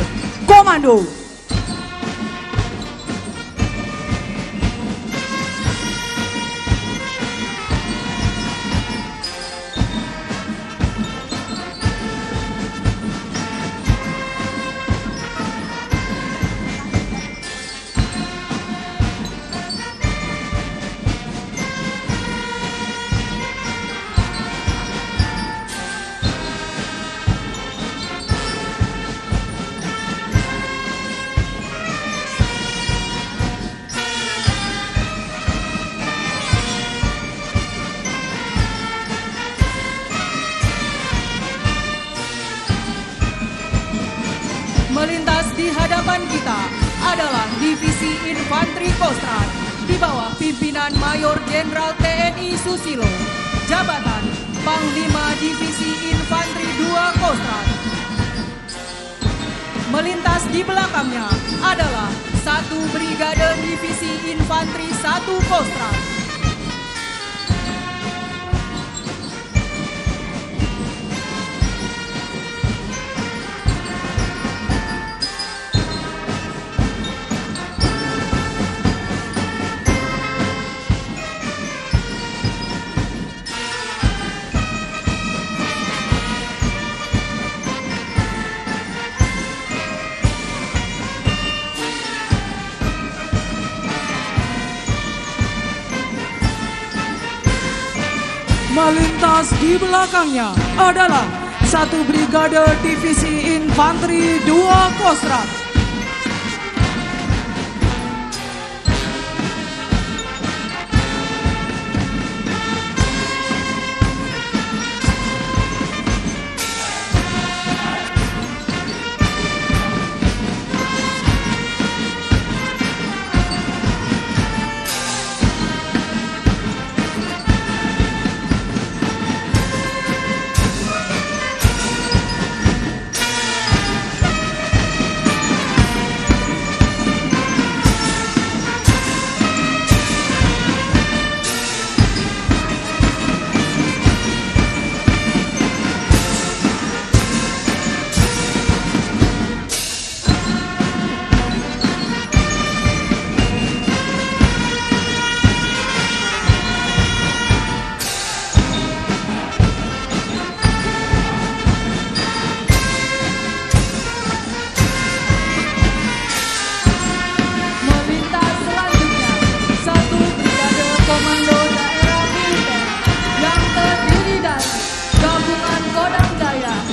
Speaker 3: Komando.
Speaker 7: Kostrad di bawah pimpinan Mayor Jenderal TNI Susilo, jabatan Panglima Divisi Infanteri 2 Kostrad. Melintas di belakangnya adalah 1 Brigade Divisi Infanteri 1 Kostrad.
Speaker 3: Melintas di belakangnya adalah 1 Brigade Divisi Infanteri 2 Kostrad.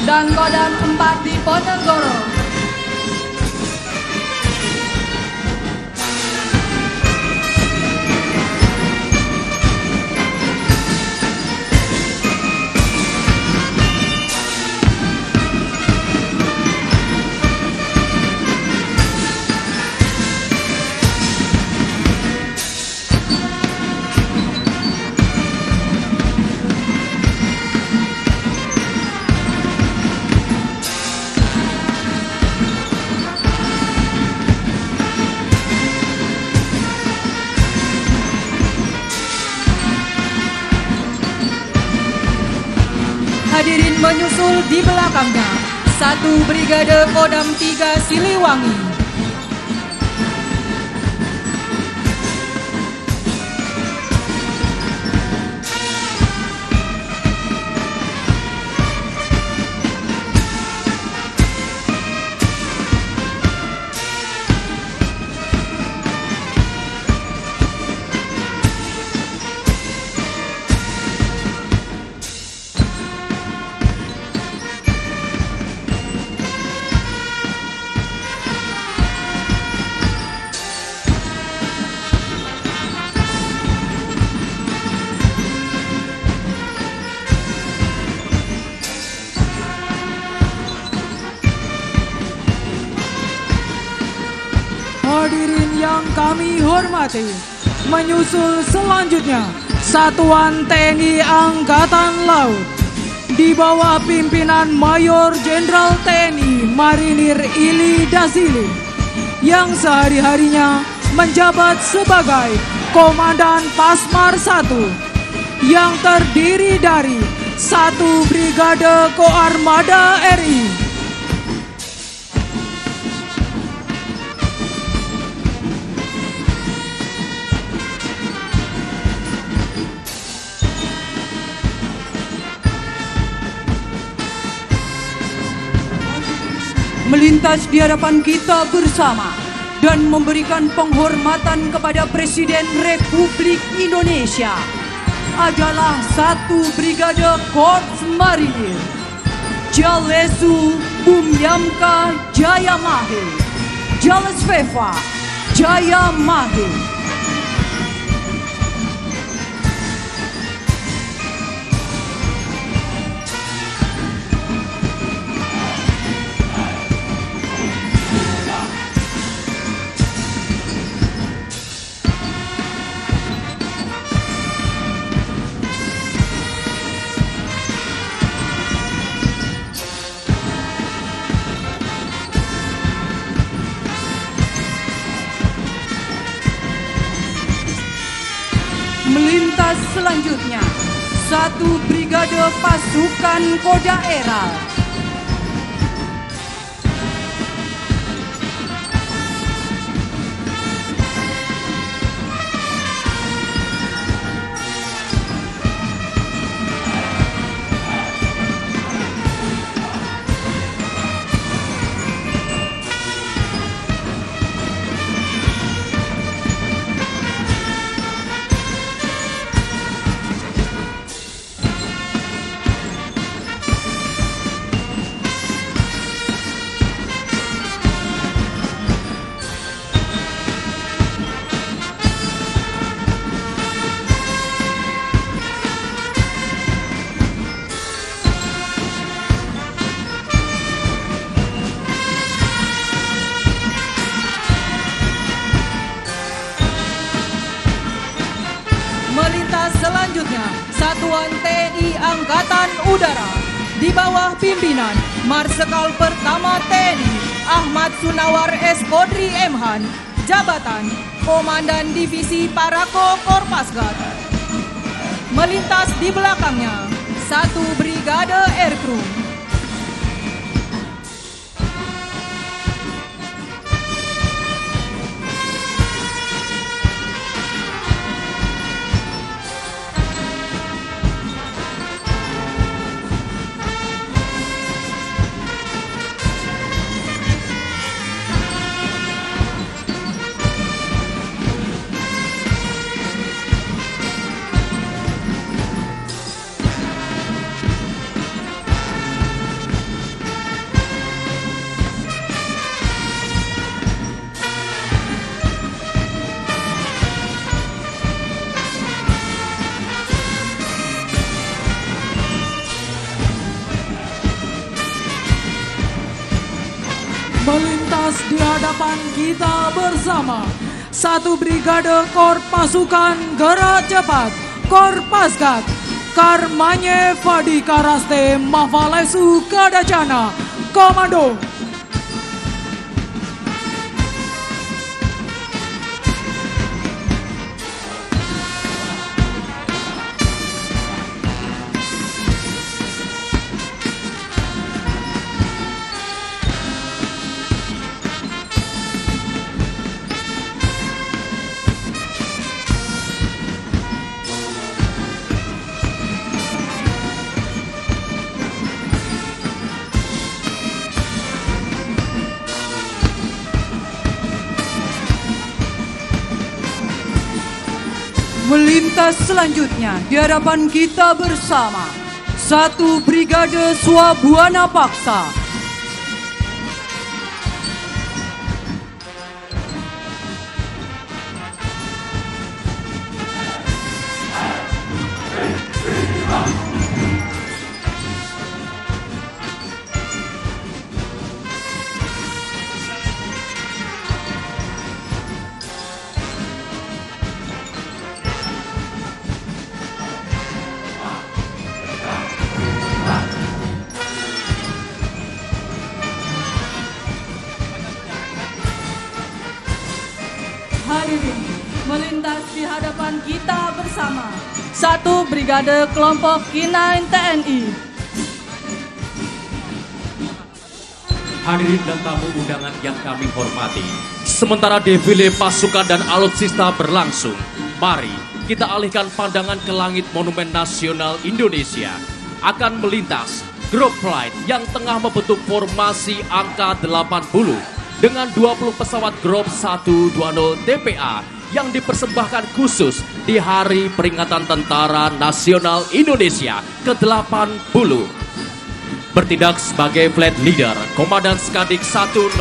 Speaker 3: Dan Kodam 4 di Ponegoro. Hadirin menyusul di belakangnya 1 Brigade Kodam 3 Siliwangi. Hadirin yang kami hormati, menyusul selanjutnya Satuan TNI Angkatan Laut di bawah pimpinan Mayor Jenderal TNI Marinir Ili Dasili yang sehari-harinya menjabat sebagai Komandan Pasmar 1 yang terdiri dari 1 Brigade Koarmada RI. Melintas di hadapan kita bersama dan memberikan penghormatan kepada Presiden Republik Indonesia adalah 1 Brigade Korps Marinir Jalesu Bumyamka Jayamahe Jalesveva Jayamahe.
Speaker 7: Melintas selanjutnya, 1 Brigade Pasukan Kodaeral. Melintas selanjutnya, Satuan TNI Angkatan Udara di bawah pimpinan Marsekal Pertama TNI Ahmad Sunawar S. Kodri M. Han, jabatan Komandan Divisi Parako Korpasgat. Melintas di belakangnya, 1 Brigade Aircrew.
Speaker 3: Melintas di hadapan kita bersama, 1 Brigade Kor Pasukan Gerak Cepat Korpasgat Karmanye Fadi Karaste Mafalesu Kadacana Komando.
Speaker 7: Melintas selanjutnya di hadapan kita bersama, 1 Brigade Swabuana Paksa.
Speaker 3: Hadirin, melintas di hadapan kita bersama, 1 Brigade Kelompok K9 TNI.
Speaker 6: Hadirin dan tamu undangan yang kami hormati, sementara defile pasukan dan alutsista berlangsung, mari kita alihkan pandangan ke langit Monumen Nasional Indonesia. Akan melintas Group Flight yang tengah membentuk formasi angka 80 dengan 20 pesawat Group 120 TPA yang dipersembahkan khusus di Hari Peringatan Tentara Nasional Indonesia ke-80. Bertindak sebagai flight leader, Komandan Skadik 101,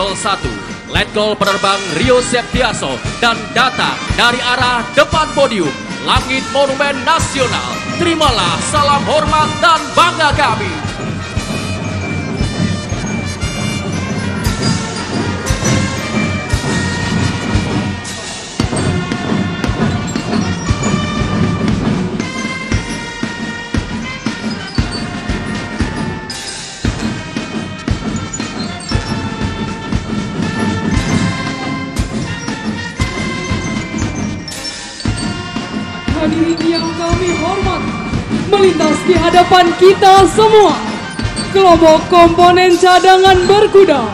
Speaker 6: Letkol Penerbang Rio Septiaso, dan datang dari arah depan podium, langit Monumen Nasional. Terimalah salam hormat dan bangga kami.
Speaker 3: Hadirin yang kami hormati, melintas di hadapan kita semua, kelompok komponen cadangan berkuda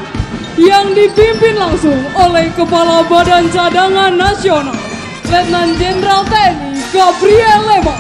Speaker 3: yang dipimpin langsung oleh Kepala Badan Cadangan Nasional, Letnan Jenderal TNI Gabriel Lema.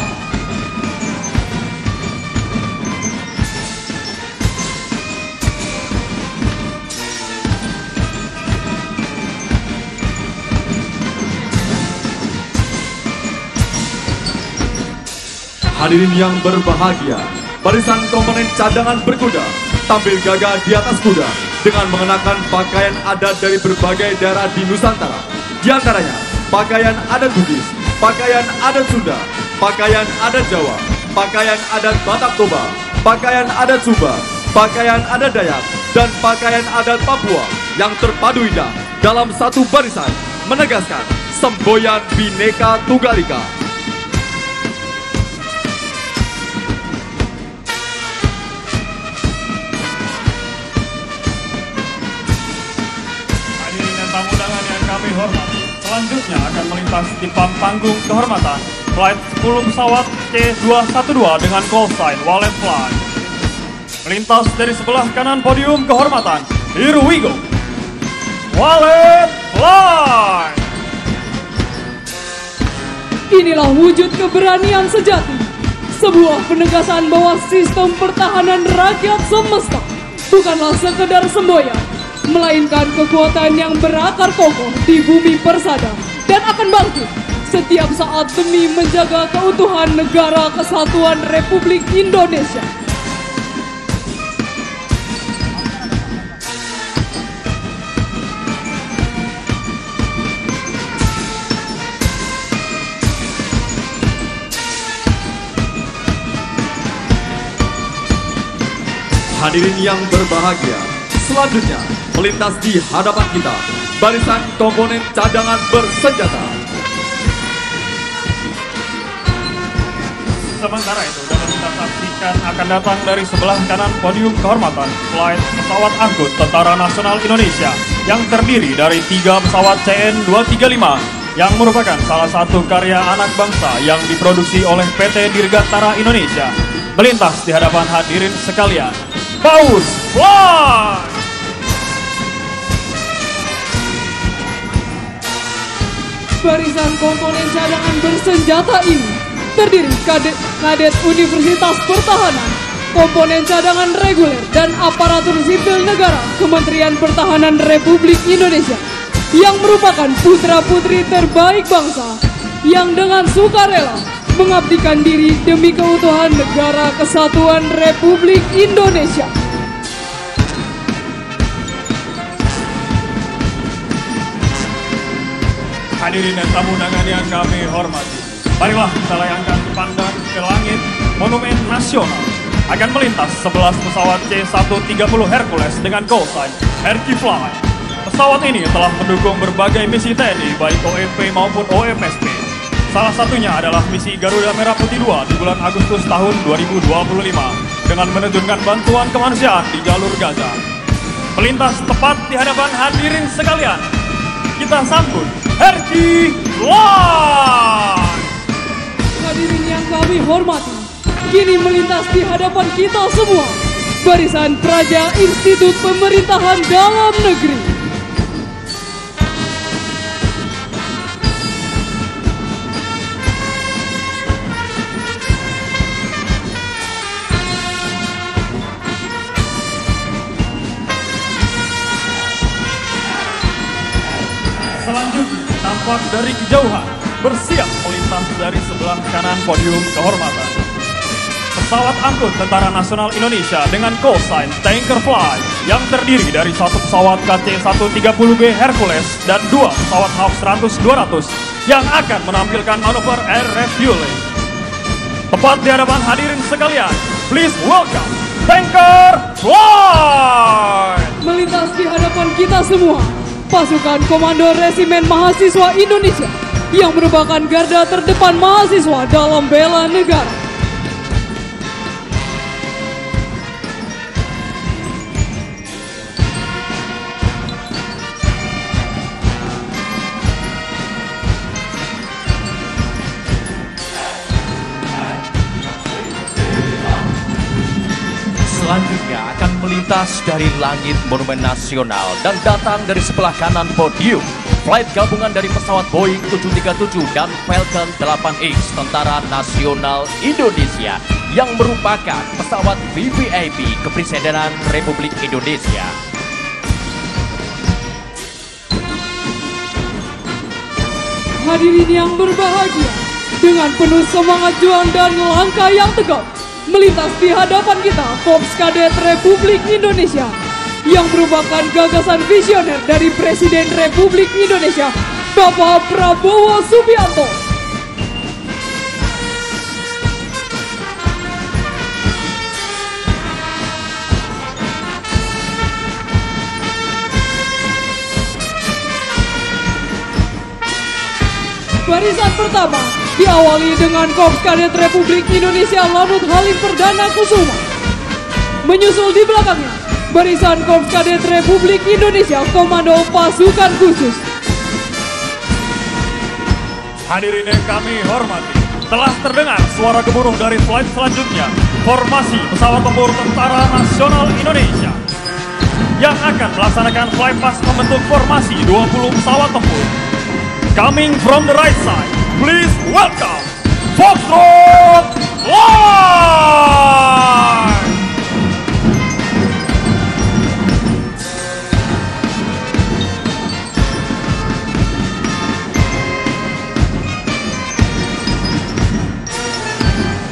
Speaker 17: Hadirin yang berbahagia, barisan komponen cadangan berkuda tampil gagah di atas kuda dengan mengenakan pakaian adat dari berbagai daerah di Nusantara. Di antaranya, pakaian adat Bugis, pakaian adat Sunda, pakaian adat Jawa, pakaian adat Batak Toba, pakaian adat Sumba, pakaian adat Dayak, dan pakaian adat Papua yang terpadu indah dalam satu barisan menegaskan semboyan Bhinneka Tunggal Ika.
Speaker 12: Tamu undangan yang kami hormati, selanjutnya akan melintas di panggung kehormatan flight 10 pesawat C212 dengan call sign Wallet Fly. Melintas dari sebelah kanan podium kehormatan, here we go, Wallet Fly.
Speaker 3: Inilah wujud keberanian sejati, sebuah penegasan bahwa sistem pertahanan rakyat semesta bukanlah sekedar semboyan, melainkan kekuatan yang berakar kokoh di bumi persada dan akan bangkit setiap saat demi menjaga keutuhan negara kesatuan Republik Indonesia.
Speaker 17: Hadirin yang berbahagia, selanjutnya melintas di hadapan kita barisan komponen cadangan bersenjata.
Speaker 12: Sementara itu dapat kita saksikan akan datang dari sebelah kanan podium kehormatan flight pesawat angkut Tentara Nasional Indonesia yang terdiri dari 3 pesawat CN-235 yang merupakan salah satu karya anak bangsa yang diproduksi oleh PT Dirgantara Indonesia. Melintas di hadapan hadirin sekalian, Paus Fly!
Speaker 3: Barisan komponen cadangan bersenjata ini terdiri kadet Universitas Pertahanan, komponen cadangan reguler, dan aparatur sipil negara Kementerian Pertahanan Republik Indonesia yang merupakan putra-putri terbaik bangsa yang dengan sukarela mengabdikan diri demi keutuhan negara kesatuan Republik Indonesia.
Speaker 12: Hadirin dan tamu undangan yang kami hormati, marilah kita layangkan pandang ke langit Monumen Nasional. Akan melintas 11 pesawat C-130 Hercules dengan call sign Herky-Fly. Pesawat ini telah mendukung berbagai misi TNI baik OEP maupun OMSP. Salah satunya adalah misi Garuda Merah Putih 2 di bulan Agustus tahun 2025 dengan menerjunkan bantuan kemanusiaan di jalur Gaza. Melintas tepat di hadapan hadirin sekalian, kita sambut Herky-Fly.
Speaker 3: Hadirin yang kami hormati, kini melintas di hadapan kita semua barisan Praja Institut Pemerintahan Dalam Negeri.
Speaker 12: Selanjutnya, tampak dari kejauhan, bersiap melintas dari sebelah kanan podium kehormatan, pesawat angkut Tentara Nasional Indonesia dengan call sign Tanker Fly yang terdiri dari 1 pesawat KC-130B Hercules dan 2 pesawat HAF 100-200 yang akan menampilkan manuver air refueling. Tepat di hadapan hadirin sekalian, please welcome Tanker Fly.
Speaker 3: Melintas di hadapan kita semua, pasukan Komando Resimen Mahasiswa Indonesia yang merupakan garda terdepan mahasiswa dalam bela negara.
Speaker 6: melintas dari langit Monumen Nasional dan datang dari sebelah kanan podium. Flight gabungan dari pesawat Boeing 737 dan Falcon 8X Tentara Nasional Indonesia yang merupakan pesawat VVIP Kepresidenan Republik Indonesia.
Speaker 18: Hadirin yang berbahagia, dengan penuh semangat juang dan langkah yang tegap, melintas di hadapan kita Korps Kadet Republik Indonesia yang merupakan gagasan visioner dari Presiden Republik Indonesia, Bapak Prabowo Subianto. Barisan pertama diawali dengan Korps Kadet Republik Indonesia Lanut Halim Perdana Kusuma. Menyusul di belakangnya, Barisan Korps Kadet Republik Indonesia Komando Pasukan Khusus.
Speaker 12: Hadirin yang kami hormati, telah terdengar suara gemuruh dari flight selanjutnya, formasi pesawat tempur Tentara Nasional Indonesia yang akan melaksanakan flight pass membentuk formasi 20 pesawat tempur. Coming from the right side, please welcome Foxtrot Line!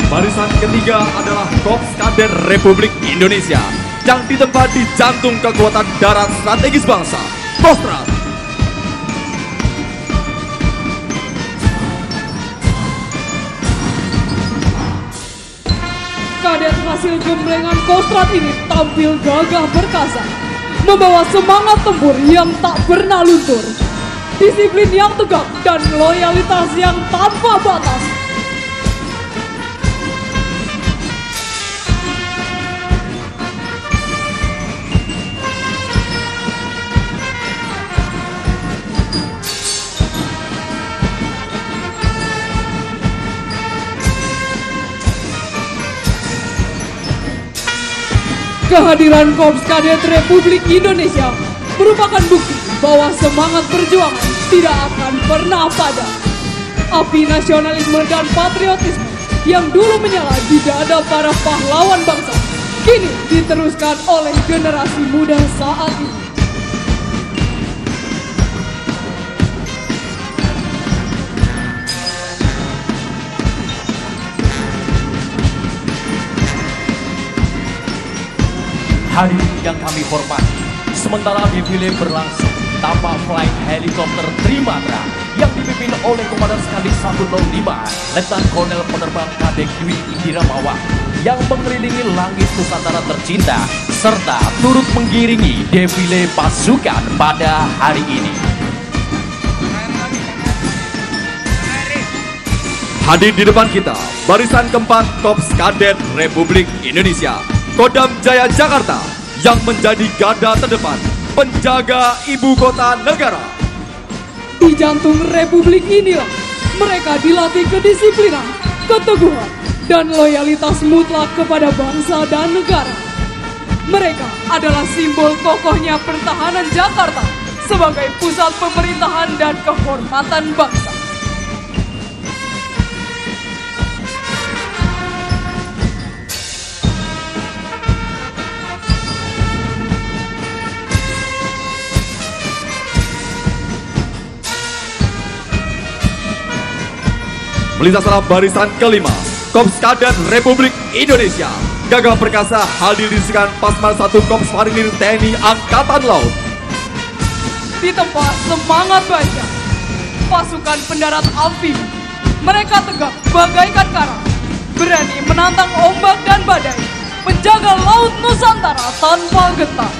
Speaker 17: Barisan ketiga adalah Korps Kadet Republik Indonesia yang ditempa di jantung kekuatan darat strategis bangsa, Kostrad.
Speaker 18: Kadet hasil gemblengan Kostrad ini tampil gagah perkasa, membawa semangat tempur yang tak pernah luntur, disiplin yang tegak dan loyalitas yang tanpa batas. Kehadiran Korps Kadet Republik Indonesia merupakan bukti bahwa semangat perjuangan tidak akan pernah padam. Api nasionalisme dan patriotisme yang dulu menyala di dada para pahlawan bangsa, kini diteruskan oleh generasi muda saat ini.
Speaker 6: Hadirin yang kami hormati, sementara defile berlangsung, tampak flight helikopter Trimatra yang dipimpin oleh Komandan Skadif 105, Letnan Kolonel Penerbang Kadek Dwi Indira Mawar yang mengelilingi langit Nusantara tercinta serta turut mengiringi defile pasukan pada hari ini.
Speaker 17: Hadir di depan kita, barisan keempat Korps Kadet Republik Indonesia, Kodam Jaya Jakarta, yang menjadi garda terdepan penjaga ibu kota negara.
Speaker 18: Di jantung Republik inilah mereka dilatih kedisiplinan, keteguhan, dan loyalitas mutlak kepada bangsa dan negara. Mereka adalah simbol kokohnya pertahanan Jakarta sebagai pusat pemerintahan dan kehormatan bangsa.
Speaker 17: Melintaslah barisan kelima, Korps Kadet Republik Indonesia, gagah perkasa hadir disaksikan Pasman 1 Korps Marinir TNI Angkatan Laut.
Speaker 18: Di tempat semangat baja, pasukan pendarat amfibi, mereka tegak bagaikan karang, berani menantang ombak dan badai, menjaga laut Nusantara tanpa gentar.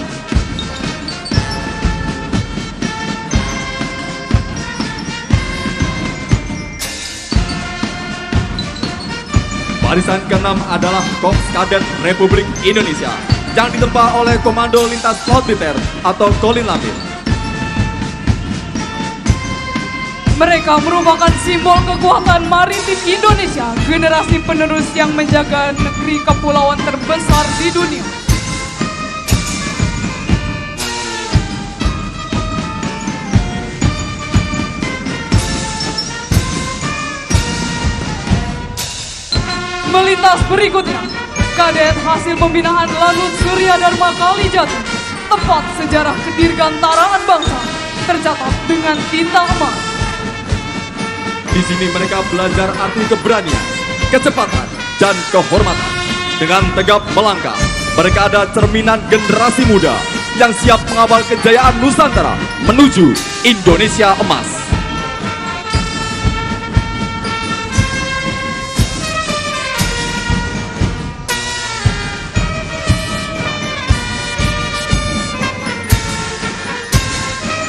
Speaker 17: Barisan ke-6 adalah Korps Kadet Republik Indonesia yang ditempa oleh Komando Lintas Laut Militer atau Kolin Lamil.
Speaker 18: Mereka merupakan simbol kekuatan maritim Indonesia, generasi penerus yang menjaga negeri kepulauan terbesar di dunia. melintas berikutnya, kadet hasil pembinaan Lanut Surya Dharma Kalijati, tempat sejarah kedirgantaraan bangsa tercatat dengan tinta emas.
Speaker 17: Di sini mereka belajar arti keberanian, kecepatan, dan kehormatan. Dengan tegap melangkah, mereka ada cerminan generasi muda yang siap mengawal kejayaan Nusantara menuju Indonesia Emas.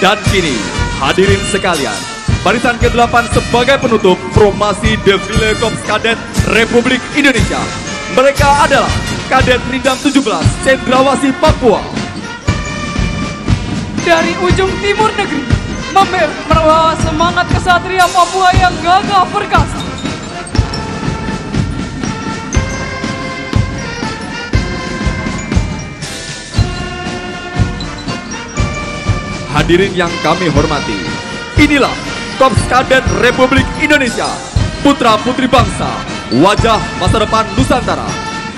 Speaker 17: Dan kini, hadirin sekalian, barisan ke-8 sebagai penutup formasi Defile Korps Kadet Republik Indonesia. Mereka adalah Kadet Rindam 17 Cendrawasih Papua.
Speaker 18: Dari ujung timur negeri, membawa semangat kesatria Papua yang gagah perkasa.
Speaker 17: Hadirin yang kami hormati, inilah Korps Kadet Republik Indonesia, putra-putri bangsa, wajah masa depan Nusantara,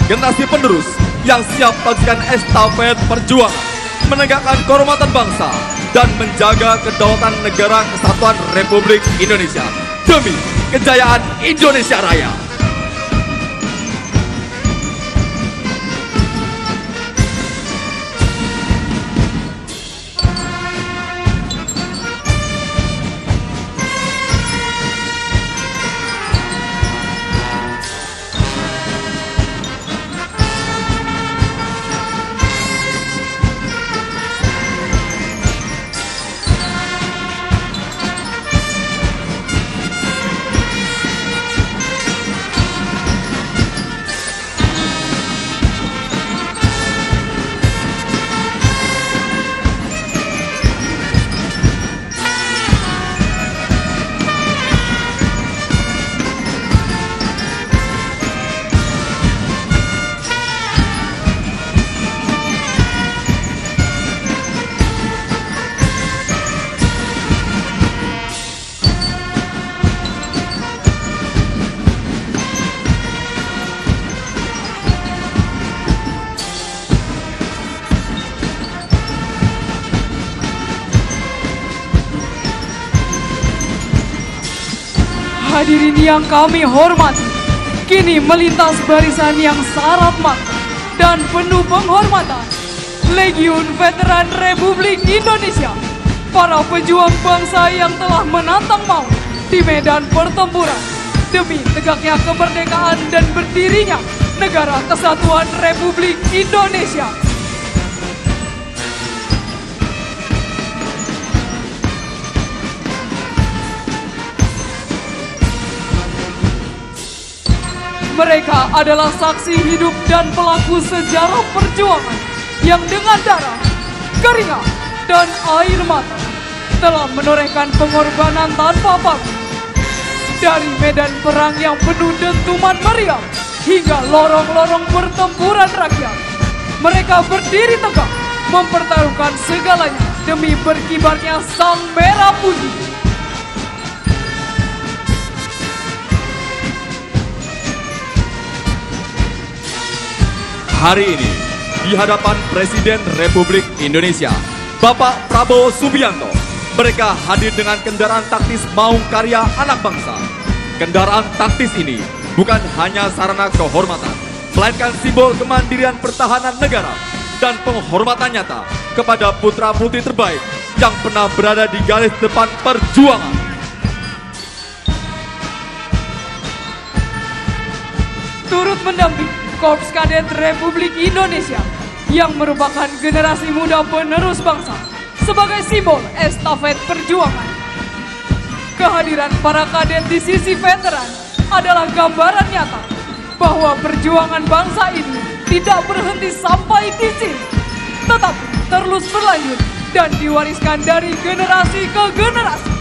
Speaker 17: generasi penerus yang siap melanjutkan estafet perjuangan, menegakkan kehormatan bangsa, dan menjaga kedaulatan negara kesatuan Republik Indonesia demi kejayaan Indonesia Raya.
Speaker 18: Hadirin yang kami hormati, kini melintas barisan yang syarat makna dan penuh penghormatan, Legiun Veteran Republik Indonesia, para pejuang bangsa yang telah menantang maut di medan pertempuran demi tegaknya kemerdekaan dan berdirinya Negara Kesatuan Republik Indonesia. Mereka adalah saksi hidup dan pelaku sejarah perjuangan yang dengan darah, keringat, dan air mata telah menorehkan pengorbanan tanpa pamrih. Dari medan perang yang penuh dentuman meriam hingga lorong-lorong pertempuran rakyat, mereka berdiri tegak mempertaruhkan segalanya demi berkibarnya sang merah putih.
Speaker 17: Hari ini, di hadapan Presiden Republik Indonesia, Bapak Prabowo Subianto, mereka hadir dengan kendaraan taktis Maung Karya Anak Bangsa. Kendaraan taktis ini bukan hanya sarana kehormatan, melainkan simbol kemandirian pertahanan negara dan penghormatan nyata kepada putra-putri terbaik yang pernah berada di garis depan perjuangan.
Speaker 18: Turut mendampingi Korps Kadet Republik Indonesia yang merupakan generasi muda penerus bangsa sebagai simbol estafet perjuangan. Kehadiran para kadet di sisi veteran adalah gambaran nyata bahwa perjuangan bangsa ini tidak berhenti sampai di sini, tetapi terus berlanjut dan diwariskan dari generasi ke generasi.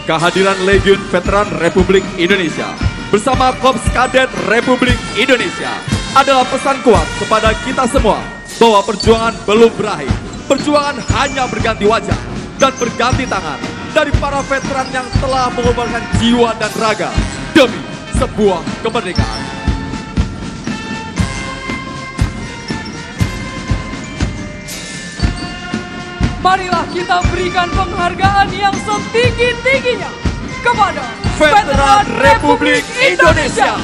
Speaker 17: Kehadiran Legiun Veteran Republik Indonesia bersama Korps Kadet Republik Indonesia adalah pesan kuat kepada kita semua bahwa perjuangan belum berakhir. Perjuangan hanya berganti wajah dan berganti tangan dari para veteran yang telah mengorbankan jiwa dan raga demi sebuah kemerdekaan.
Speaker 18: Marilah kita berikan penghargaan yang setinggi-tingginya kepada
Speaker 17: Veteran Republik Indonesia.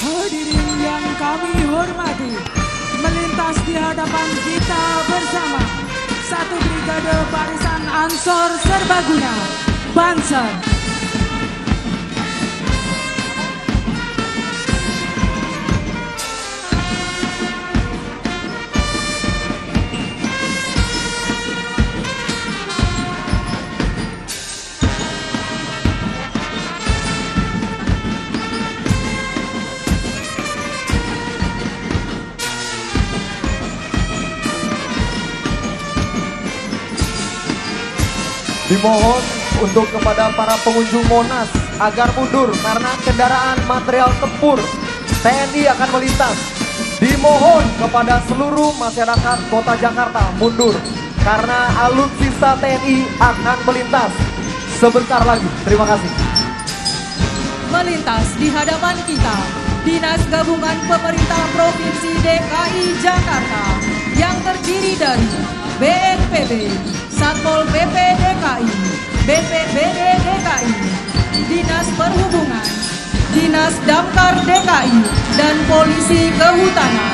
Speaker 15: Hadirin yang kami hormati, melintas di hadapan kita bersama satu brigade barisan Ansor Serbaguna, Banser.
Speaker 19: Dimohon untuk kepada para pengunjung Monas agar mundur karena kendaraan material tempur TNI akan melintas. Dimohon kepada seluruh masyarakat Kota Jakarta mundur karena alutsista TNI akan melintas sebentar lagi. Terima kasih.
Speaker 7: Melintas di hadapan kita Dinas Gabungan Pemerintah Provinsi DKI Jakarta yang terdiri dari BNPB, Satpol PP DKI, BPBD DKI, Dinas Perhubungan, Dinas Damkar DKI, dan Polisi Kehutanan.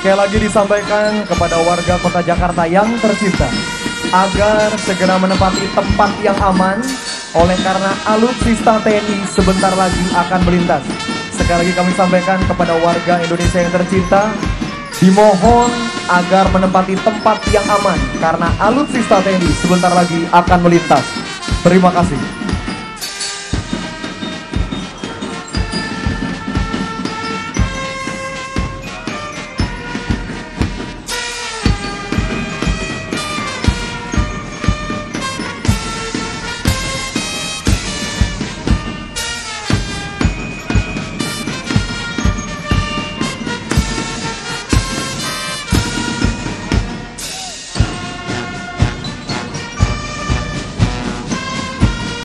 Speaker 19: Sekali lagi disampaikan kepada warga Kota Jakarta yang tercinta agar segera menempati tempat yang aman oleh karena alutsista TNI sebentar lagi akan melintas. Sekali lagi kami sampaikan kepada warga Indonesia yang tercinta, dimohon agar menempati tempat yang aman karena alutsista TNI sebentar lagi akan melintas. Terima kasih.